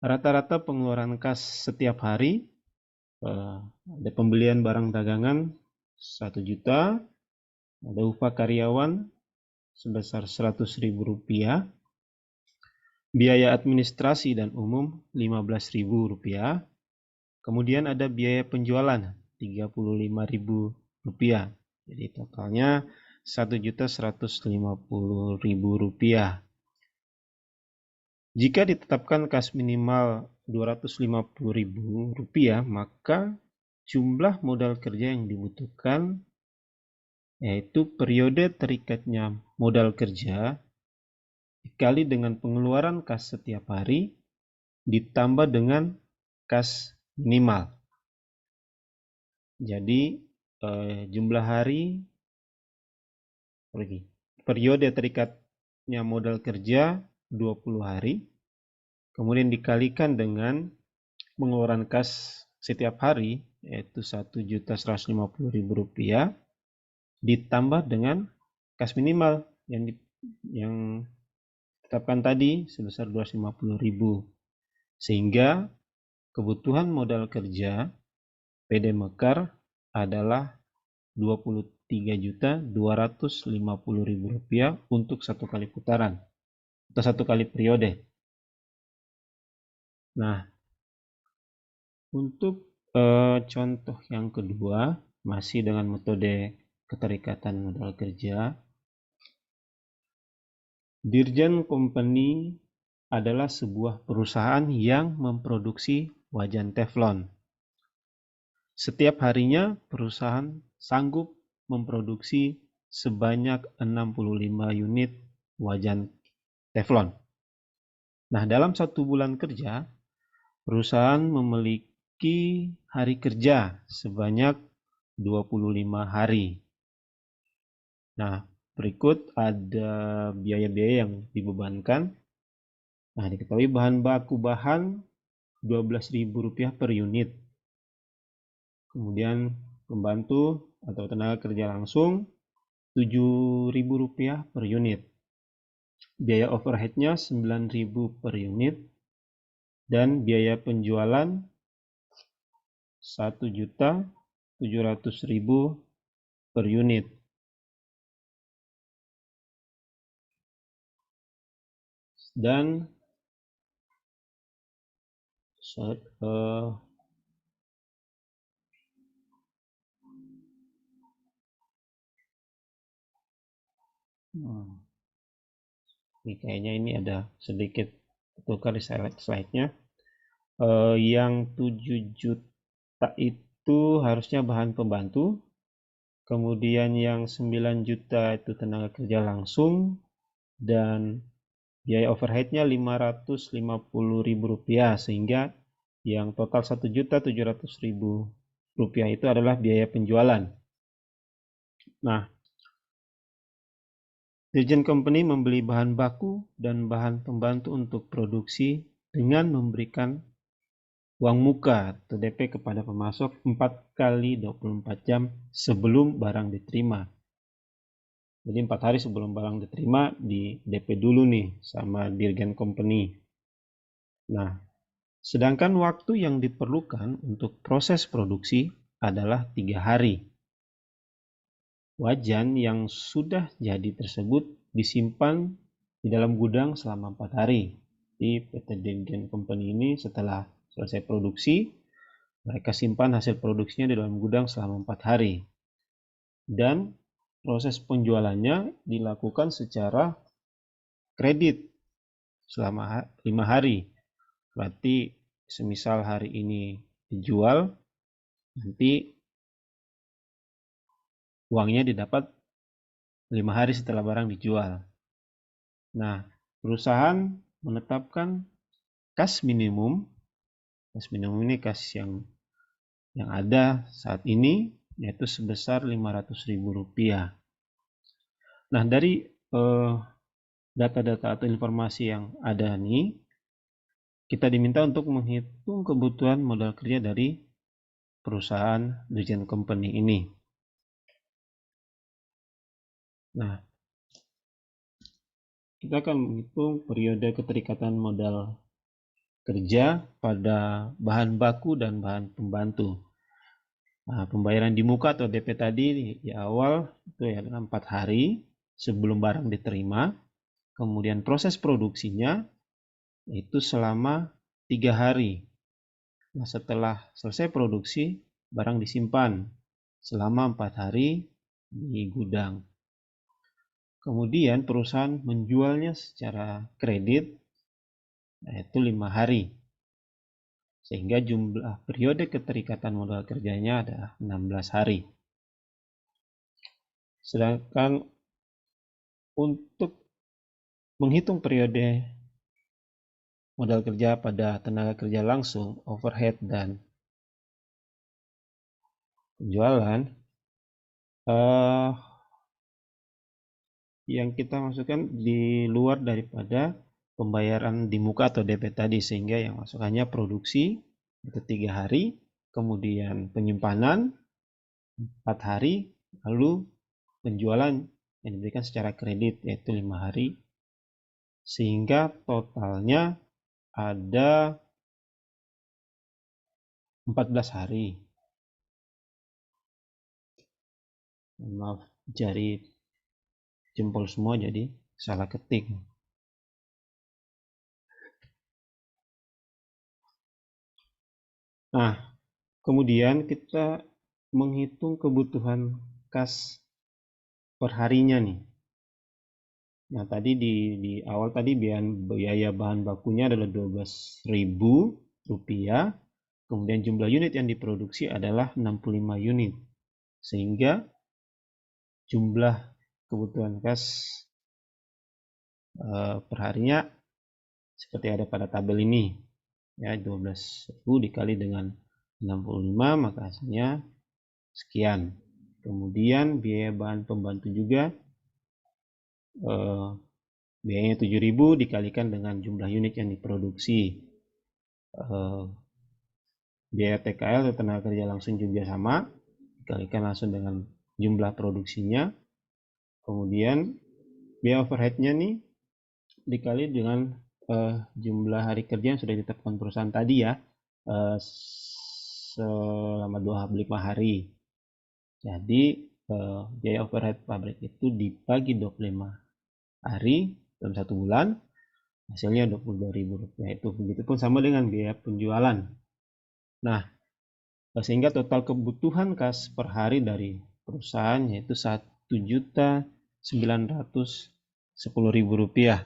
Rata-rata pengeluaran kas setiap hari, ada pembelian barang dagangan 1 juta, ada upah karyawan sebesar Rp100.000, biaya administrasi dan umum Rp15.000, kemudian ada biaya penjualan Rp35.000. Jadi totalnya Rp1.150.000. Jika ditetapkan kas minimal Rp250.000, maka jumlah modal kerja yang dibutuhkan yaitu periode terikatnya modal kerja dikali dengan pengeluaran kas setiap hari ditambah dengan kas minimal. Jadi jumlah hari periode terikatnya modal kerja 20 hari, kemudian dikalikan dengan pengeluaran kas setiap hari yaitu Rp1.150.000 ditambah dengan kas minimal yang ditetapkan tadi sebesar Rp250.000, sehingga kebutuhan modal kerja PD Mekar adalah Rp23.250.000 untuk 1 kali putaran atau 1 kali periode. Nah, untuk contoh yang kedua, masih dengan metode keterikatan modal kerja, Dirjen Company adalah sebuah perusahaan yang memproduksi wajan teflon. Setiap harinya perusahaan sanggup memproduksi sebanyak 65 unit wajan teflon. Nah, dalam 1 bulan kerja, perusahaan memiliki hari kerja sebanyak 25 hari. Nah, berikut ada biaya-biaya yang dibebankan. Nah, diketahui bahan baku Rp12.000 per unit. Kemudian pembantu atau tenaga kerja langsung Rp7.000 per unit. Biaya overheadnya Rp9.000 per unit. Dan biaya penjualan Rp1.700.000 per unit. Dan ini kayaknya ini ada sedikit tukar di slide-nya. Yang 7 juta itu harusnya bahan pembantu. Kemudian yang 9 juta itu tenaga kerja langsung. Dan biaya overheadnya Rp550.000, sehingga yang total Rp1.700.000 itu adalah biaya penjualan. Nah, Dirjen Company membeli bahan baku dan bahan pembantu untuk produksi dengan memberikan uang muka atau DP kepada pemasok 4 kali 24 jam sebelum barang diterima. Jadi 4 hari sebelum barang diterima di DP dulu nih sama Dirjen Company. Nah, sedangkan waktu yang diperlukan untuk proses produksi adalah 3 hari. Wajan yang sudah jadi tersebut disimpan di dalam gudang selama 4 hari. Di PT Dirjen Company ini setelah selesai produksi, mereka simpan hasil produksinya di dalam gudang selama 4 hari. Dan proses penjualannya dilakukan secara kredit selama 5 hari. Berarti semisal hari ini dijual, nanti uangnya didapat 5 hari setelah barang dijual. Nah, perusahaan menetapkan kas minimum. Kas minimum ini kas yang ada saat ini, yaitu sebesar Rp500.000. Nah, dari data-data atau informasi yang ada nih, kita diminta untuk menghitung kebutuhan modal kerja dari perusahaan Dirjen Company ini. Nah, kita akan menghitung periode keterikatan modal kerja pada bahan baku dan bahan pembantu. Nah, pembayaran di muka atau DP tadi di awal itu ya 4 hari sebelum barang diterima. Kemudian proses produksinya itu selama 3 hari. Nah, setelah selesai produksi, barang disimpan selama 4 hari di gudang. Kemudian perusahaan menjualnya secara kredit, yaitu 5 hari. Sehingga jumlah periode keterikatan modal kerjanya adalah 16 hari. Sedangkan untuk menghitung periode modal kerja pada tenaga kerja langsung, overhead, dan penjualan, yang kita masukkan di luar daripada pembayaran di muka atau DP tadi, sehingga yang masukannya produksi itu 3 hari, kemudian penyimpanan 4 hari, lalu penjualan yang diberikan secara kredit yaitu 5 hari, sehingga totalnya ada 14 hari. Maaf, jari jempol semua jadi salah ketik. Nah, kemudian kita menghitung kebutuhan kas perharinya nih. Nah, tadi di awal tadi biaya bahan bakunya adalah Rp12.000, kemudian jumlah unit yang diproduksi adalah 65 unit. Sehingga jumlah kebutuhan kas perharinya seperti ada pada tabel ini. Ya, 12.000 dikali dengan 65 maka hasilnya sekian. Kemudian biaya bahan pembantu juga biayanya 7.000 dikalikan dengan jumlah unit yang diproduksi. Biaya TKL atau tenaga kerja langsung juga sama, dikalikan langsung dengan jumlah produksinya. Kemudian biaya overheadnya nih dikali dengan jumlah hari kerja yang sudah ditetapkan perusahaan tadi ya, selama 25 hari. Jadi biaya overhead pabrik itu dibagi 25 hari dalam 1 bulan, hasilnya Rp22.000. Itu begitupun sama dengan biaya penjualan. Nah, sehingga total kebutuhan kas per hari dari perusahaan yaitu Rp1.910.000.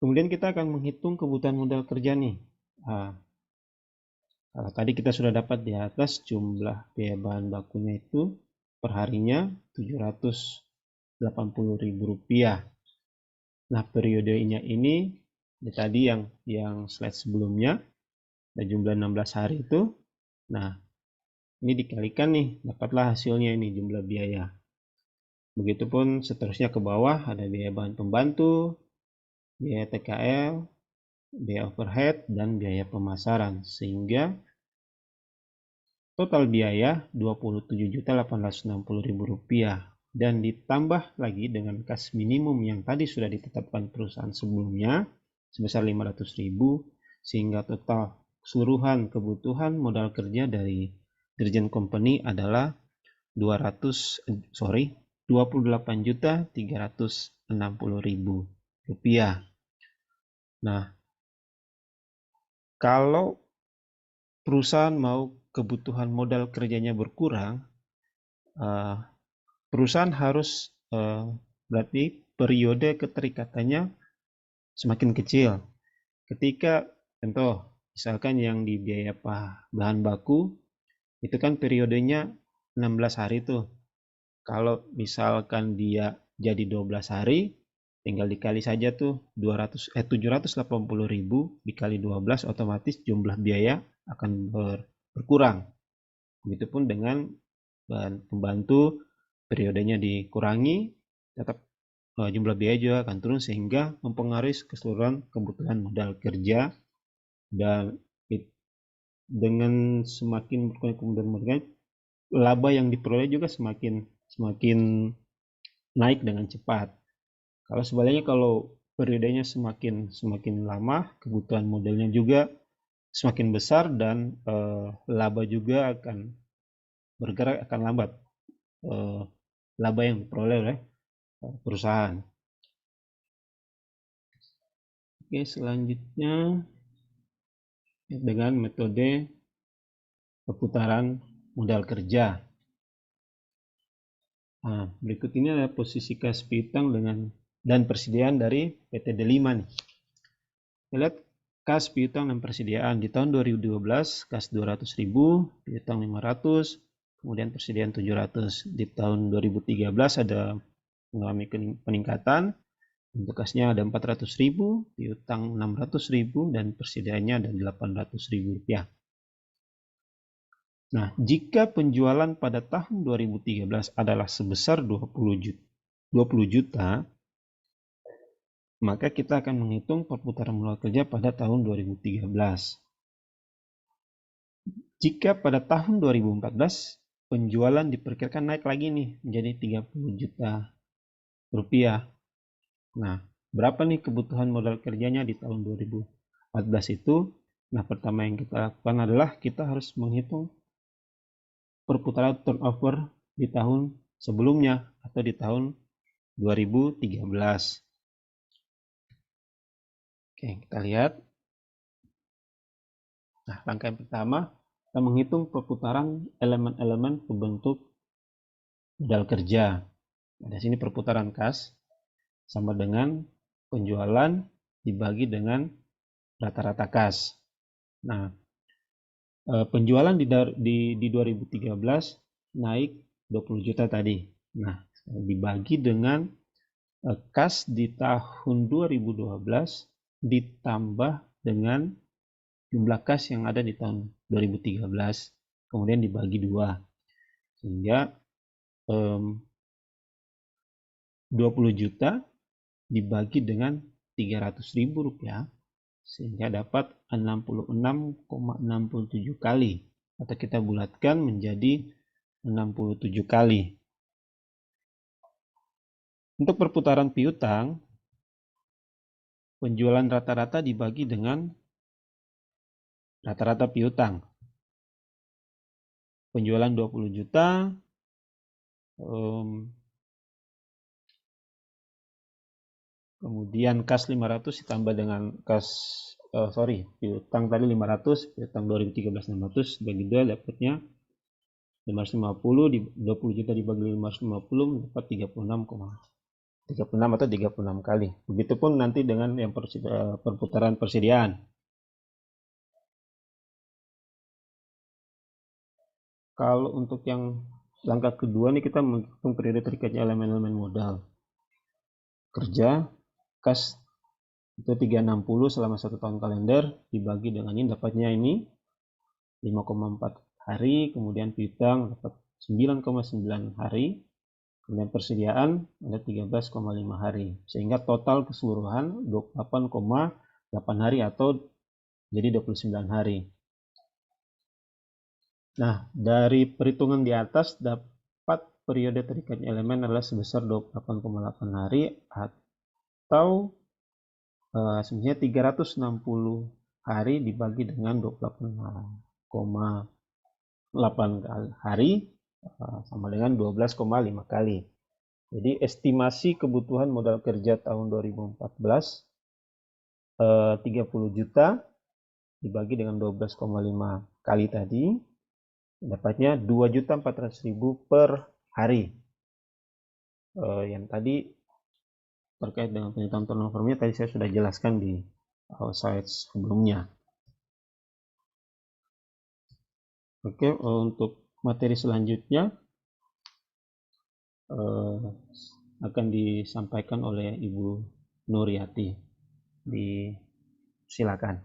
Kemudian kita akan menghitung kebutuhan modal kerja nih. Kalau tadi kita sudah dapat di atas jumlah biaya bahan bakunya itu per harinya Rp780.000. Nah, periodenya ini tadi yang slide sebelumnya ada jumlah 16 hari itu. Nah, ini dikalikan nih, dapatlah hasilnya ini jumlah biaya. Begitupun seterusnya ke bawah ada biaya bahan pembantu, biaya TKL, biaya overhead, dan biaya pemasaran, sehingga total biaya Rp27.860.000 dan ditambah lagi dengan kas minimum yang tadi sudah ditetapkan perusahaan sebelumnya sebesar Rp500.000, sehingga total keseluruhan kebutuhan modal kerja dari Dirjen Company adalah Rp28.360.000. Nah, kalau perusahaan mau kebutuhan modal kerjanya berkurang, perusahaan harus berarti periode keterikatannya semakin kecil. Ketika contoh misalkan yang di biaya bahan baku itu kan periodenya 16 hari tuh. Kalau misalkan dia jadi 12 hari, tinggal dikali saja tuh 780.000 dikali 12, otomatis jumlah biaya akan berkurang. Begitupun dengan bahan pembantu, periodenya dikurangi, tetap jumlah biaya juga akan turun sehingga mempengaruhi keseluruhan kebutuhan modal kerja, dan dengan semakin berkurang kebutuhan modal kerja, laba yang diperoleh juga semakin naik dengan cepat. Kalau sebaliknya, kalau periodenya semakin lama, kebutuhan modalnya juga semakin besar dan laba juga akan bergerak, akan lambat laba yang diperoleh oleh perusahaan. Oke, selanjutnya dengan metode perputaran modal kerja. Nah, berikut ini adalah posisi kas piutang dan persediaan dari PT Delima nih. Kita lihat kas piutang dan persediaan di tahun 2012 kas 200.000, piutang 500, kemudian persediaan 700. Di tahun 2013 ada mengalami peningkatan, untuk kasnya ada 400.000, piutang 600.000 dan persediaannya ada 800.000 rupiah. Nah, jika penjualan pada tahun 2013 adalah sebesar 20 juta, maka kita akan menghitung perputaran modal kerja pada tahun 2013. Jika pada tahun 2014 penjualan diperkirakan naik lagi nih menjadi 30 juta rupiah. Nah, berapa nih kebutuhan modal kerjanya di tahun 2014 itu? Nah, pertama yang kita lakukan adalah kita harus menghitung perputaran turnover di tahun sebelumnya atau di tahun 2013. Oke, kita lihat. Nah, langkah yang pertama, kita menghitung perputaran elemen-elemen pembentuk modal kerja. Nah, di sini perputaran kas sama dengan penjualan dibagi dengan rata-rata kas. Nah, penjualan di 2013 naik 20 juta tadi. Nah, dibagi dengan kas di tahun 2012 ditambah dengan jumlah kas yang ada di tahun 2013, kemudian dibagi 2, sehingga 20 juta dibagi dengan 300.000 rupiah, sehingga dapat 66,67 kali, atau kita bulatkan menjadi 67 kali. Untuk perputaran piutang, penjualan rata-rata dibagi dengan rata-rata piutang. Penjualan 20 juta, kemudian kas 500 ditambah dengan piutang tadi 500, piutang 2013 600, bagi 2 dapatnya 550, 20 juta dibagi 550 dapat 36 atau 36 kali. Begitupun nanti dengan yang perputaran persediaan. Kalau untuk yang langkah kedua nih, kita menghitung periode terikatnya elemen-elemen modal kerja. Kas itu 360 selama 1 tahun kalender, dibagi dengan ini, dapatnya ini 5,4 hari, kemudian piutang dapat 9,9 hari, kemudian persediaan ada 13,5 hari, sehingga total keseluruhan 28,8 hari atau jadi 29 hari. Nah, dari perhitungan di atas dapat periode terikatnya elemen adalah sebesar 28,8 hari atau sebenarnya 360 hari dibagi dengan 28,8 hari sama dengan 12,5 kali. Jadi estimasi kebutuhan modal kerja tahun 2014 30 juta dibagi dengan 12,5 kali tadi, dapatnya 2.400.000 per hari. Yang tadi terkait dengan penyertaan turnover-nya tadi saya sudah jelaskan di slide sebelumnya. Oke, untuk materi selanjutnya akan disampaikan oleh Ibu Nuryati. Silakan.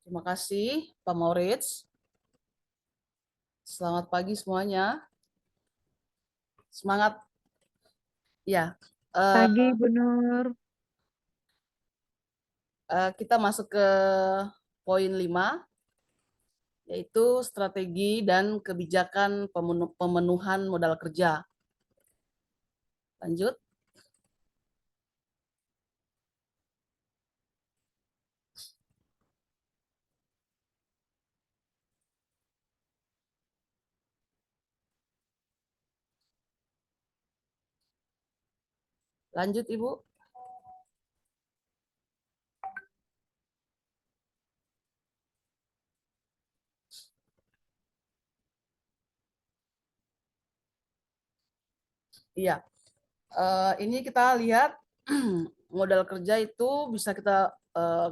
Terima kasih, Pak Maurits. Selamat pagi semuanya. Semangat. Ya. Pagi, Bu Nur. Kita masuk ke poin 5, yaitu strategi dan kebijakan pemenuhan modal kerja. Lanjut. Lanjut, Ibu. Iya. Ini kita lihat modal kerja itu bisa kita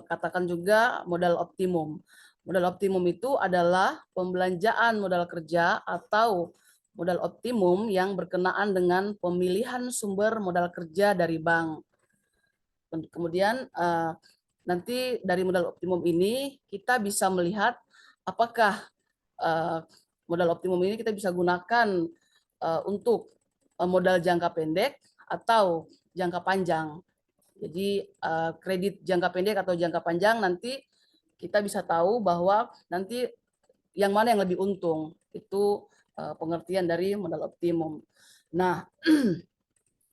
katakan juga modal optimum. Modal optimum itu adalah pembelanjaan modal kerja atau modal optimum yang berkenaan dengan pemilihan sumber modal kerja dari bank. Kemudian nanti dari modal optimum ini kita bisa melihat apakah modal optimum ini kita bisa gunakan untuk modal jangka pendek atau jangka panjang. Jadi kredit jangka pendek atau jangka panjang nanti kita bisa tahu bahwa nanti yang mana yang lebih untung. Itu pengertian dari modal optimum. Nah,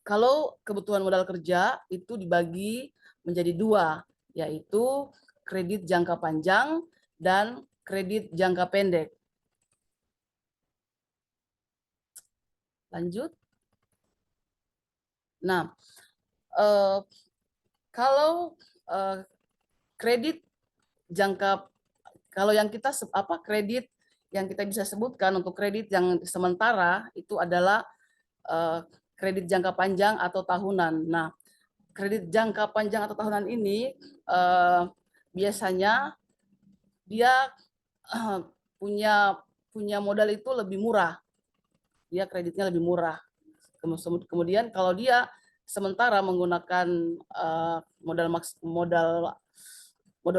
kalau kebutuhan modal kerja itu dibagi menjadi 2, yaitu kredit jangka panjang dan kredit jangka pendek. Lanjut. Nah, kalau kredit jangka, kalau yang kita kredit yang kita bisa sebutkan untuk kredit yang sementara itu adalah kredit jangka panjang atau tahunan. Nah, kredit jangka panjang atau tahunan ini biasanya dia punya modal itu lebih murah. Dia kreditnya lebih murah. Kemudian kalau dia sementara menggunakan modal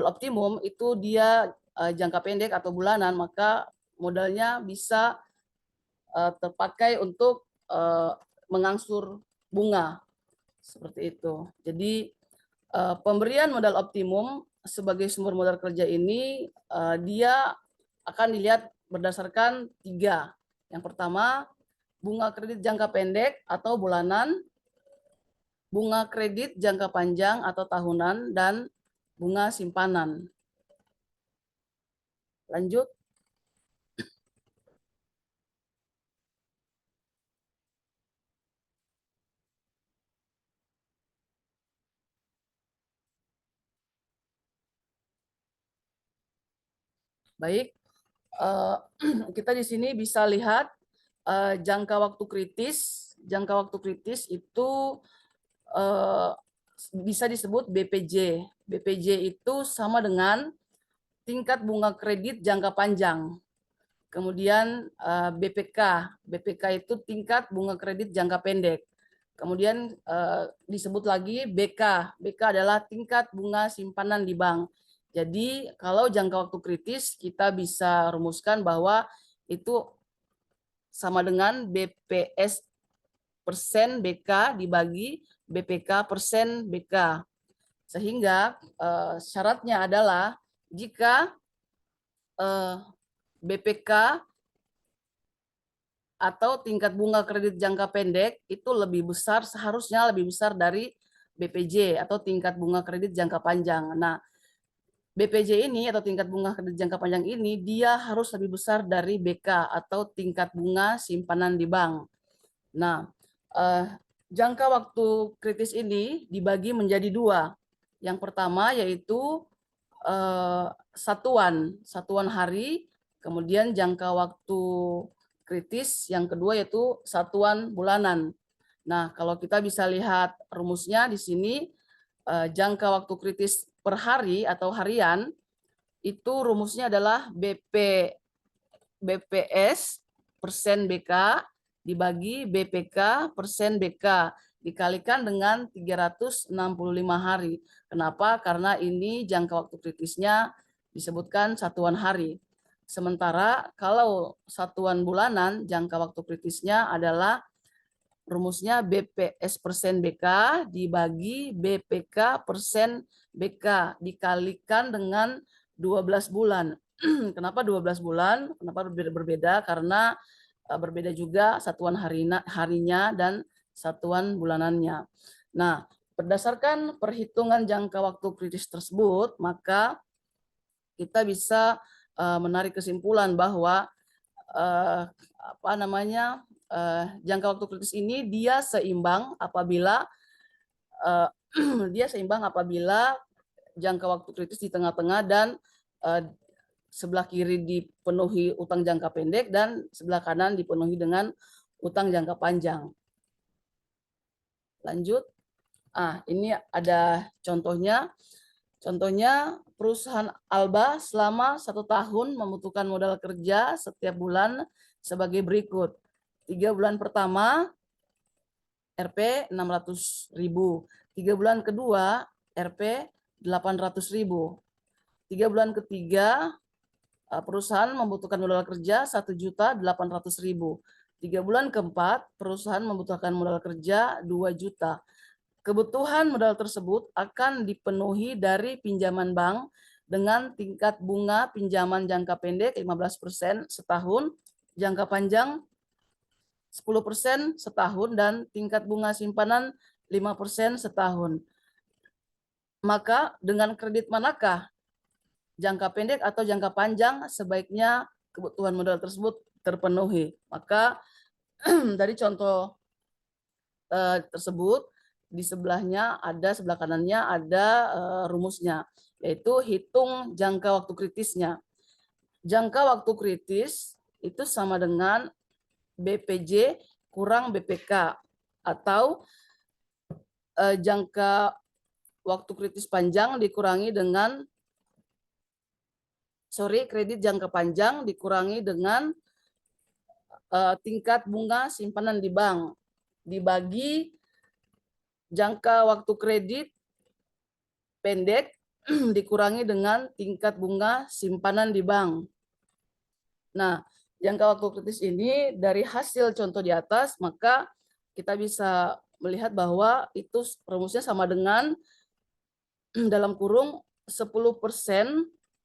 optimum itu dia jangka pendek atau bulanan, maka modalnya bisa terpakai untuk mengangsur bunga seperti itu. Jadi pemberian modal optimum sebagai sumber modal kerja ini dia akan dilihat berdasarkan 3. Yang pertama, bunga kredit jangka pendek atau bulanan, bunga kredit jangka panjang atau tahunan, dan bunga simpanan. Lanjut. Baik, kita di sini bisa lihat jangka waktu kritis. Jangka waktu kritis itu bisa disebut BPJ. BPJ itu sama dengan tingkat bunga kredit jangka panjang. Kemudian BPK. BPK itu tingkat bunga kredit jangka pendek. Kemudian disebut lagi BK. BK adalah tingkat bunga simpanan di bank. Jadi kalau jangka waktu kritis kita bisa rumuskan bahwa itu sama dengan BPS persen BK dibagi BPK persen BK. Sehingga syaratnya adalah jika BPK atau tingkat bunga kredit jangka pendek itu lebih besar, seharusnya lebih besar dari BPJ atau tingkat bunga kredit jangka panjang. Nah, BPJ ini atau tingkat bunga kredit jangka panjang ini dia harus lebih besar dari BK atau tingkat bunga simpanan di bank. Nah, jangka waktu kritis ini dibagi menjadi 2. Yang pertama yaitu satuan hari, Kemudian jangka waktu kritis yang kedua yaitu satuan bulanan. Nah, kalau kita bisa lihat rumusnya di sini, jangka waktu kritis per hari atau harian, itu rumusnya adalah BPS persen BK dibagi BPK persen BK dikalikan dengan 365 hari. Kenapa? Karena ini jangka waktu kritisnya disebutkan satuan hari. Sementara kalau satuan bulanan, jangka waktu kritisnya adalah rumusnya BPS persen BK dibagi BPK persen BK dikalikan dengan 12 bulan. Kenapa 12 bulan? Kenapa berbeda? Karena berbeda juga satuan harinya dan satuan bulanannya. Nah, berdasarkan perhitungan jangka waktu kritis tersebut, maka kita bisa menarik kesimpulan bahwa jangka waktu kritis ini dia seimbang apabila jangka waktu kritis di tengah-tengah dan sebelah kiri dipenuhi utang jangka pendek dan sebelah kanan dipenuhi dengan utang jangka panjang. Lanjut. Ini ada contohnya. Contohnya perusahaan Alba selama 1 tahun membutuhkan modal kerja setiap bulan sebagai berikut. 3 bulan pertama Rp 600.000. 3 bulan kedua Rp 800.000. 3 bulan ketiga perusahaan membutuhkan modal kerja 1.800.000. 3 bulan keempat perusahaan membutuhkan modal kerja 2 juta. Kebutuhan modal tersebut akan dipenuhi dari pinjaman bank dengan tingkat bunga pinjaman jangka pendek 15% setahun, jangka panjang 10% setahun, dan tingkat bunga simpanan 5% setahun. Maka dengan kredit manakah jangka pendek atau jangka panjang sebaiknya kebutuhan modal tersebut terpenuhi? Maka dari contoh tersebut di sebelah kanannya ada rumusnya, yaitu hitung jangka waktu kritisnya. Jangka waktu kritis itu sama dengan BPJ kurang BPK, atau jangka waktu kritis panjang dikurangi dengan kredit jangka panjang dikurangi dengan tingkat bunga simpanan di bank dibagi jangka waktu kredit pendek dikurangi dengan tingkat bunga simpanan di bank. Nah, jangka waktu kritis ini dari hasil contoh di atas, maka kita bisa melihat bahwa itu rumusnya sama dengan dalam kurung 10%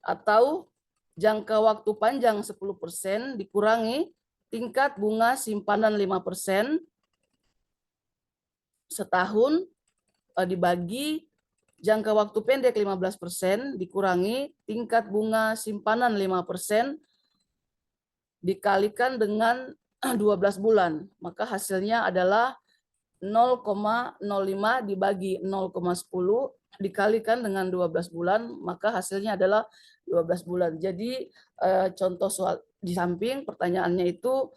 atau jangka waktu panjang 10% dikurangi tingkat bunga simpanan 5% setahun dibagi jangka waktu pendek 15% dikurangi tingkat bunga simpanan 5% dikalikan dengan 12 bulan. Maka hasilnya adalah 0,05 dibagi 0,10 dikalikan dengan 12 bulan, maka hasilnya adalah 12 bulan. Jadi contoh soal di samping pertanyaannya itu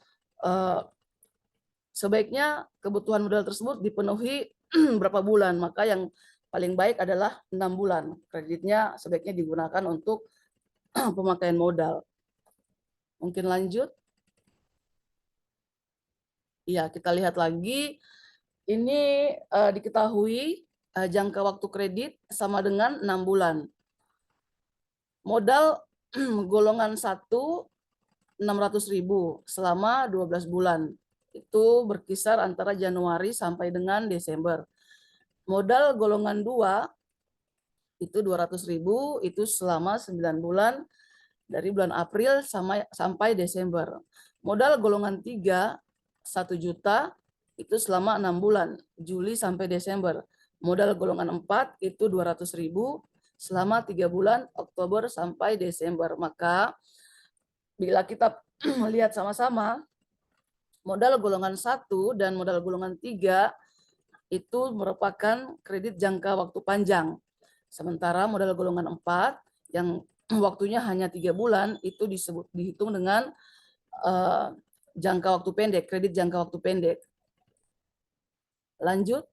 sebaiknya kebutuhan modal tersebut dipenuhi berapa bulan, maka yang paling baik adalah 6 bulan. Kreditnya sebaiknya digunakan untuk pemakaian modal. Mungkin lanjut. Ya, kita lihat lagi. Ini diketahui jangka waktu kredit sama dengan 6 bulan. Modal golongan 1 600.000 selama 12 bulan. Itu berkisar antara Januari sampai dengan Desember. Modal golongan 2 itu 200.000 itu selama 9 bulan dari bulan April sampai Desember. Modal golongan 3 1 juta itu selama 6 bulan, Juli sampai Desember. Modal golongan 4 itu 200.000 selama 3 bulan, Oktober sampai Desember. Maka bila kita melihat sama-sama, modal golongan 1 dan modal golongan 3 itu merupakan kredit jangka waktu panjang. Sementara modal golongan 4 yang waktunya hanya 3 bulan, itu dihitung dengan jangka waktu pendek, kredit jangka waktu pendek. Lanjut.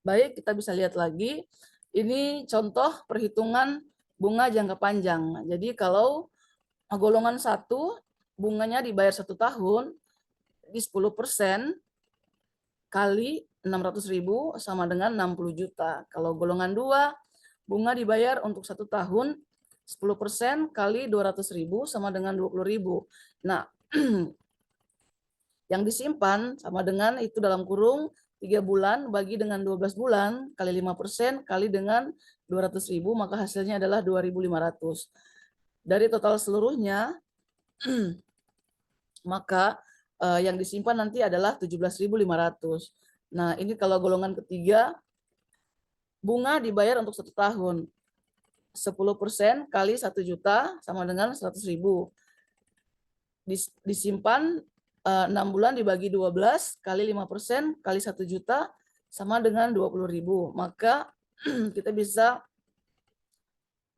Baik, kita bisa lihat lagi. Ini contoh perhitungan bunga jangka panjang. Jadi kalau golongan 1 bunganya dibayar 1 tahun, di 10% kali 600.000 sama dengan 60 juta. Kalau golongan 2 bunga dibayar untuk 1 tahun, 10% kali 200.000 sama dengan 20.000. Nah, yang disimpan sama dengan itu dalam kurung 3 bulan bagi dengan 12 bulan kali 5% kali dengan 200.000, maka hasilnya adalah 2.500. Dari total seluruhnya, maka yang disimpan nanti adalah 17.500. Nah, ini kalau golongan ketiga, bunga dibayar untuk 1 tahun. 10% kali 1 juta sama dengan 100.000. Disimpan 6 bulan dibagi 12 kali 5% kali 1 juta sama dengan 20.000. Maka kita bisa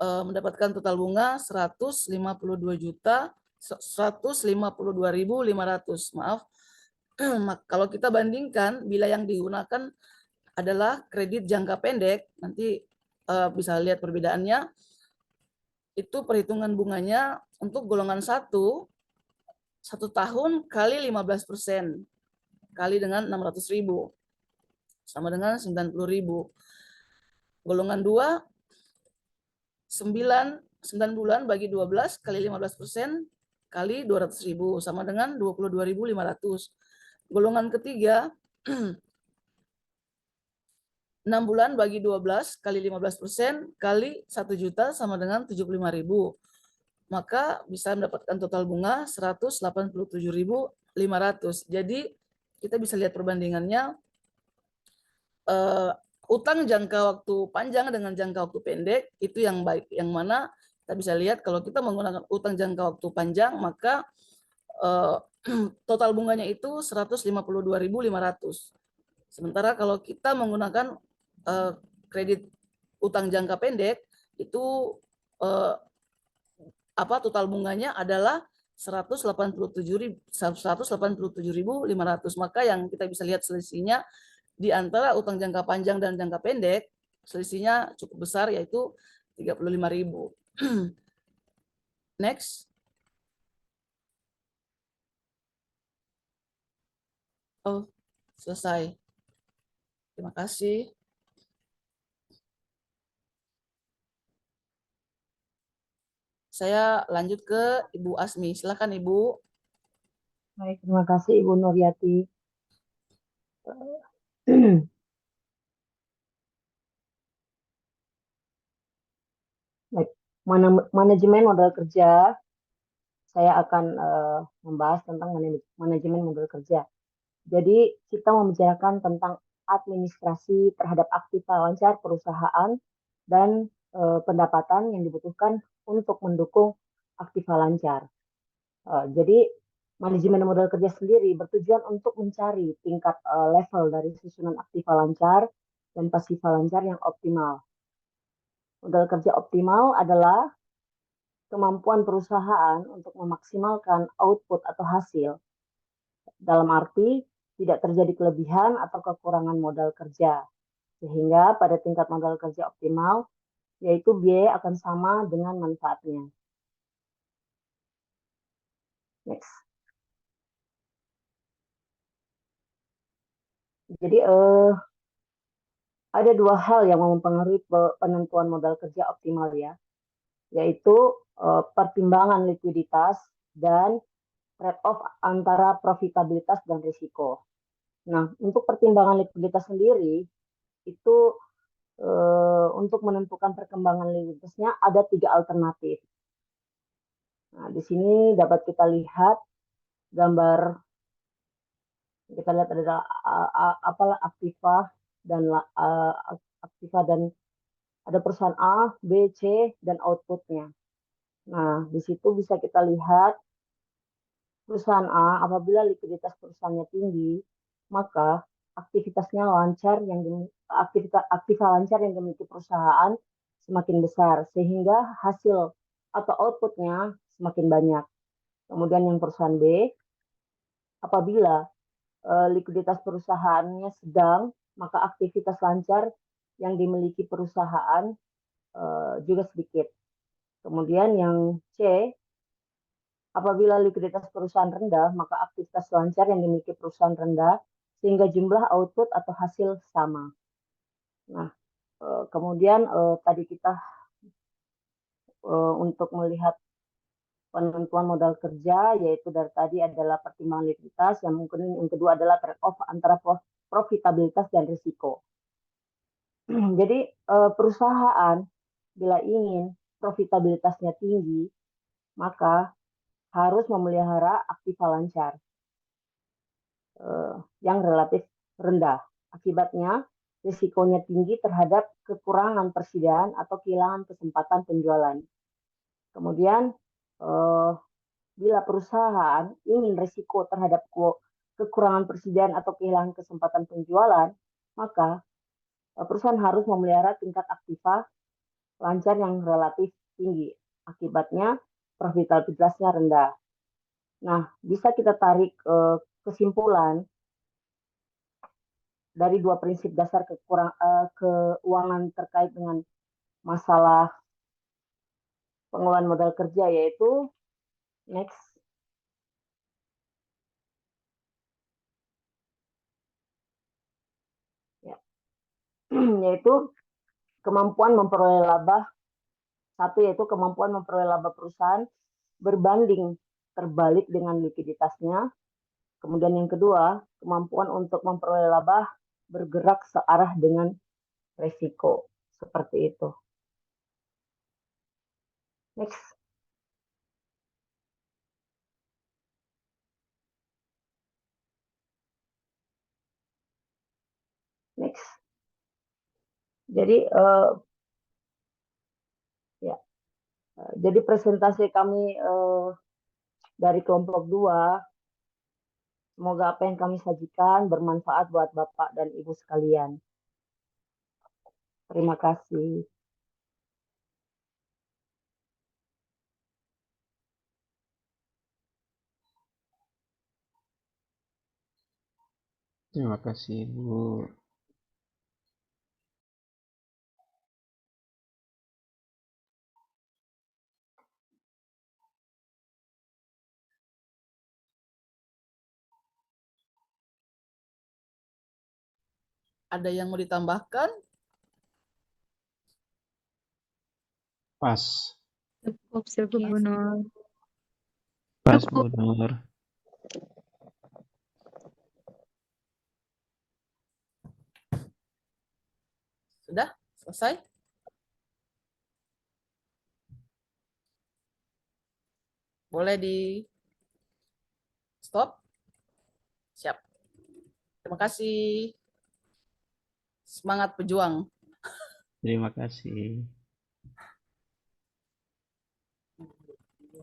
mendapatkan total bunga 152.500. Maaf. Kalau kita bandingkan, bila yang digunakan adalah kredit jangka pendek, nanti bisa lihat perbedaannya. Itu perhitungan bunganya untuk golongan 1 tahun kali 15% kali dengan 600.000 sama dengan 90.000. Golongan 2 9 bulan bagi 12 kali 15% kali 200.000 sama dengan 22.500. Golongan ketiga 6 bulan bagi 12 kali 15% kali 1 juta sama dengan 75.000. Maka bisa mendapatkan total bunga 187.500. Jadi kita bisa lihat perbandingannya, utang jangka waktu panjang dengan jangka waktu pendek itu yang baik. Yang mana kita bisa lihat kalau kita menggunakan utang jangka waktu panjang, maka total bunganya itu 152.500. Sementara kalau kita menggunakan kredit utang jangka pendek, itu total bunganya adalah 187.500. Maka yang kita bisa lihat selisihnya di antara utang jangka panjang dan jangka pendek, selisihnya cukup besar, yaitu 35.000. Next. Oh, selesai. Terima kasih. Saya lanjut ke Ibu Asmi. Silakan Ibu. Baik, terima kasih Ibu Nuryati. Baik, manajemen modal kerja. Saya akan membahas tentang manajemen modal kerja. Jadi kita membicarakan tentang administrasi terhadap aktiva lancar perusahaan dan pendapatan yang dibutuhkan untuk mendukung aktiva lancar. Jadi manajemen modal kerja sendiri bertujuan untuk mencari tingkat level dari susunan aktiva lancar dan pasiva lancar yang optimal. Modal kerja optimal adalah kemampuan perusahaan untuk memaksimalkan output atau hasil. Dalam arti tidak terjadi kelebihan atau kekurangan modal kerja. Sehingga pada tingkat modal kerja optimal, yaitu biaya akan sama dengan manfaatnya. Next. Jadi ada 2 hal yang mempengaruhi penentuan modal kerja optimal ya, yaitu pertimbangan likuiditas dan trade-off antara profitabilitas dan risiko. Nah, untuk pertimbangan likuiditas sendiri, itu untuk menentukan perkembangan likuiditasnya ada 3 alternatif. Nah, di sini dapat kita lihat gambar, kita lihat ada aktiva dan ada perusahaan A, B, C, dan outputnya. Nah, di situ bisa kita lihat perusahaan A, apabila likuiditas perusahaannya tinggi, maka aktivitasnya lancar aktiva lancar yang dimiliki perusahaan semakin besar, sehingga hasil atau outputnya semakin banyak. Kemudian yang perusahaan B, apabila likuiditas perusahaannya sedang, maka aktivitas lancar yang dimiliki perusahaan juga sedikit. Kemudian yang C, apabila likuiditas perusahaan rendah, maka aktivitas lancar yang dimiliki perusahaan rendah, sehingga jumlah output atau hasil sama. Nah, kemudian tadi kita untuk melihat penentuan modal kerja, yaitu dari tadi adalah pertimbangan likuiditas, yang mungkin yang kedua adalah trade-off antara profitabilitas dan risiko. Jadi perusahaan bila ingin profitabilitasnya tinggi, maka harus memelihara aktiva lancar yang relatif rendah. Akibatnya risikonya tinggi terhadap kekurangan persediaan atau kehilangan kesempatan penjualan. Kemudian bila perusahaan ingin risiko terhadap kekurangan persediaan atau kehilangan kesempatan penjualan, maka perusahaan harus memelihara tingkat aktiva lancar yang relatif tinggi. Akibatnya profitabilitasnya rendah. Nah, bisa kita tarik kesimpulan dari dua prinsip dasar keuangan terkait dengan masalah pengelolaan modal kerja, yaitu next, ya, yaitu kemampuan memperoleh laba. Satu, yaitu kemampuan memperoleh laba perusahaan berbanding terbalik dengan likuiditasnya. Kemudian yang kedua, kemampuan untuk memperoleh laba bergerak searah dengan risiko. Seperti itu. Next. Next. Jadi jadi presentasi kami dari kelompok 2, semoga apa yang kami sajikan bermanfaat buat Bapak dan Ibu sekalian. Terima kasih. Terima kasih, Bu. Ada yang mau ditambahkan? Pas. Cukup, Bu Nur. Pas, Bu Nur. Sudah selesai? Boleh di stop? Siap. Terima kasih. Semangat pejuang. Terima kasih.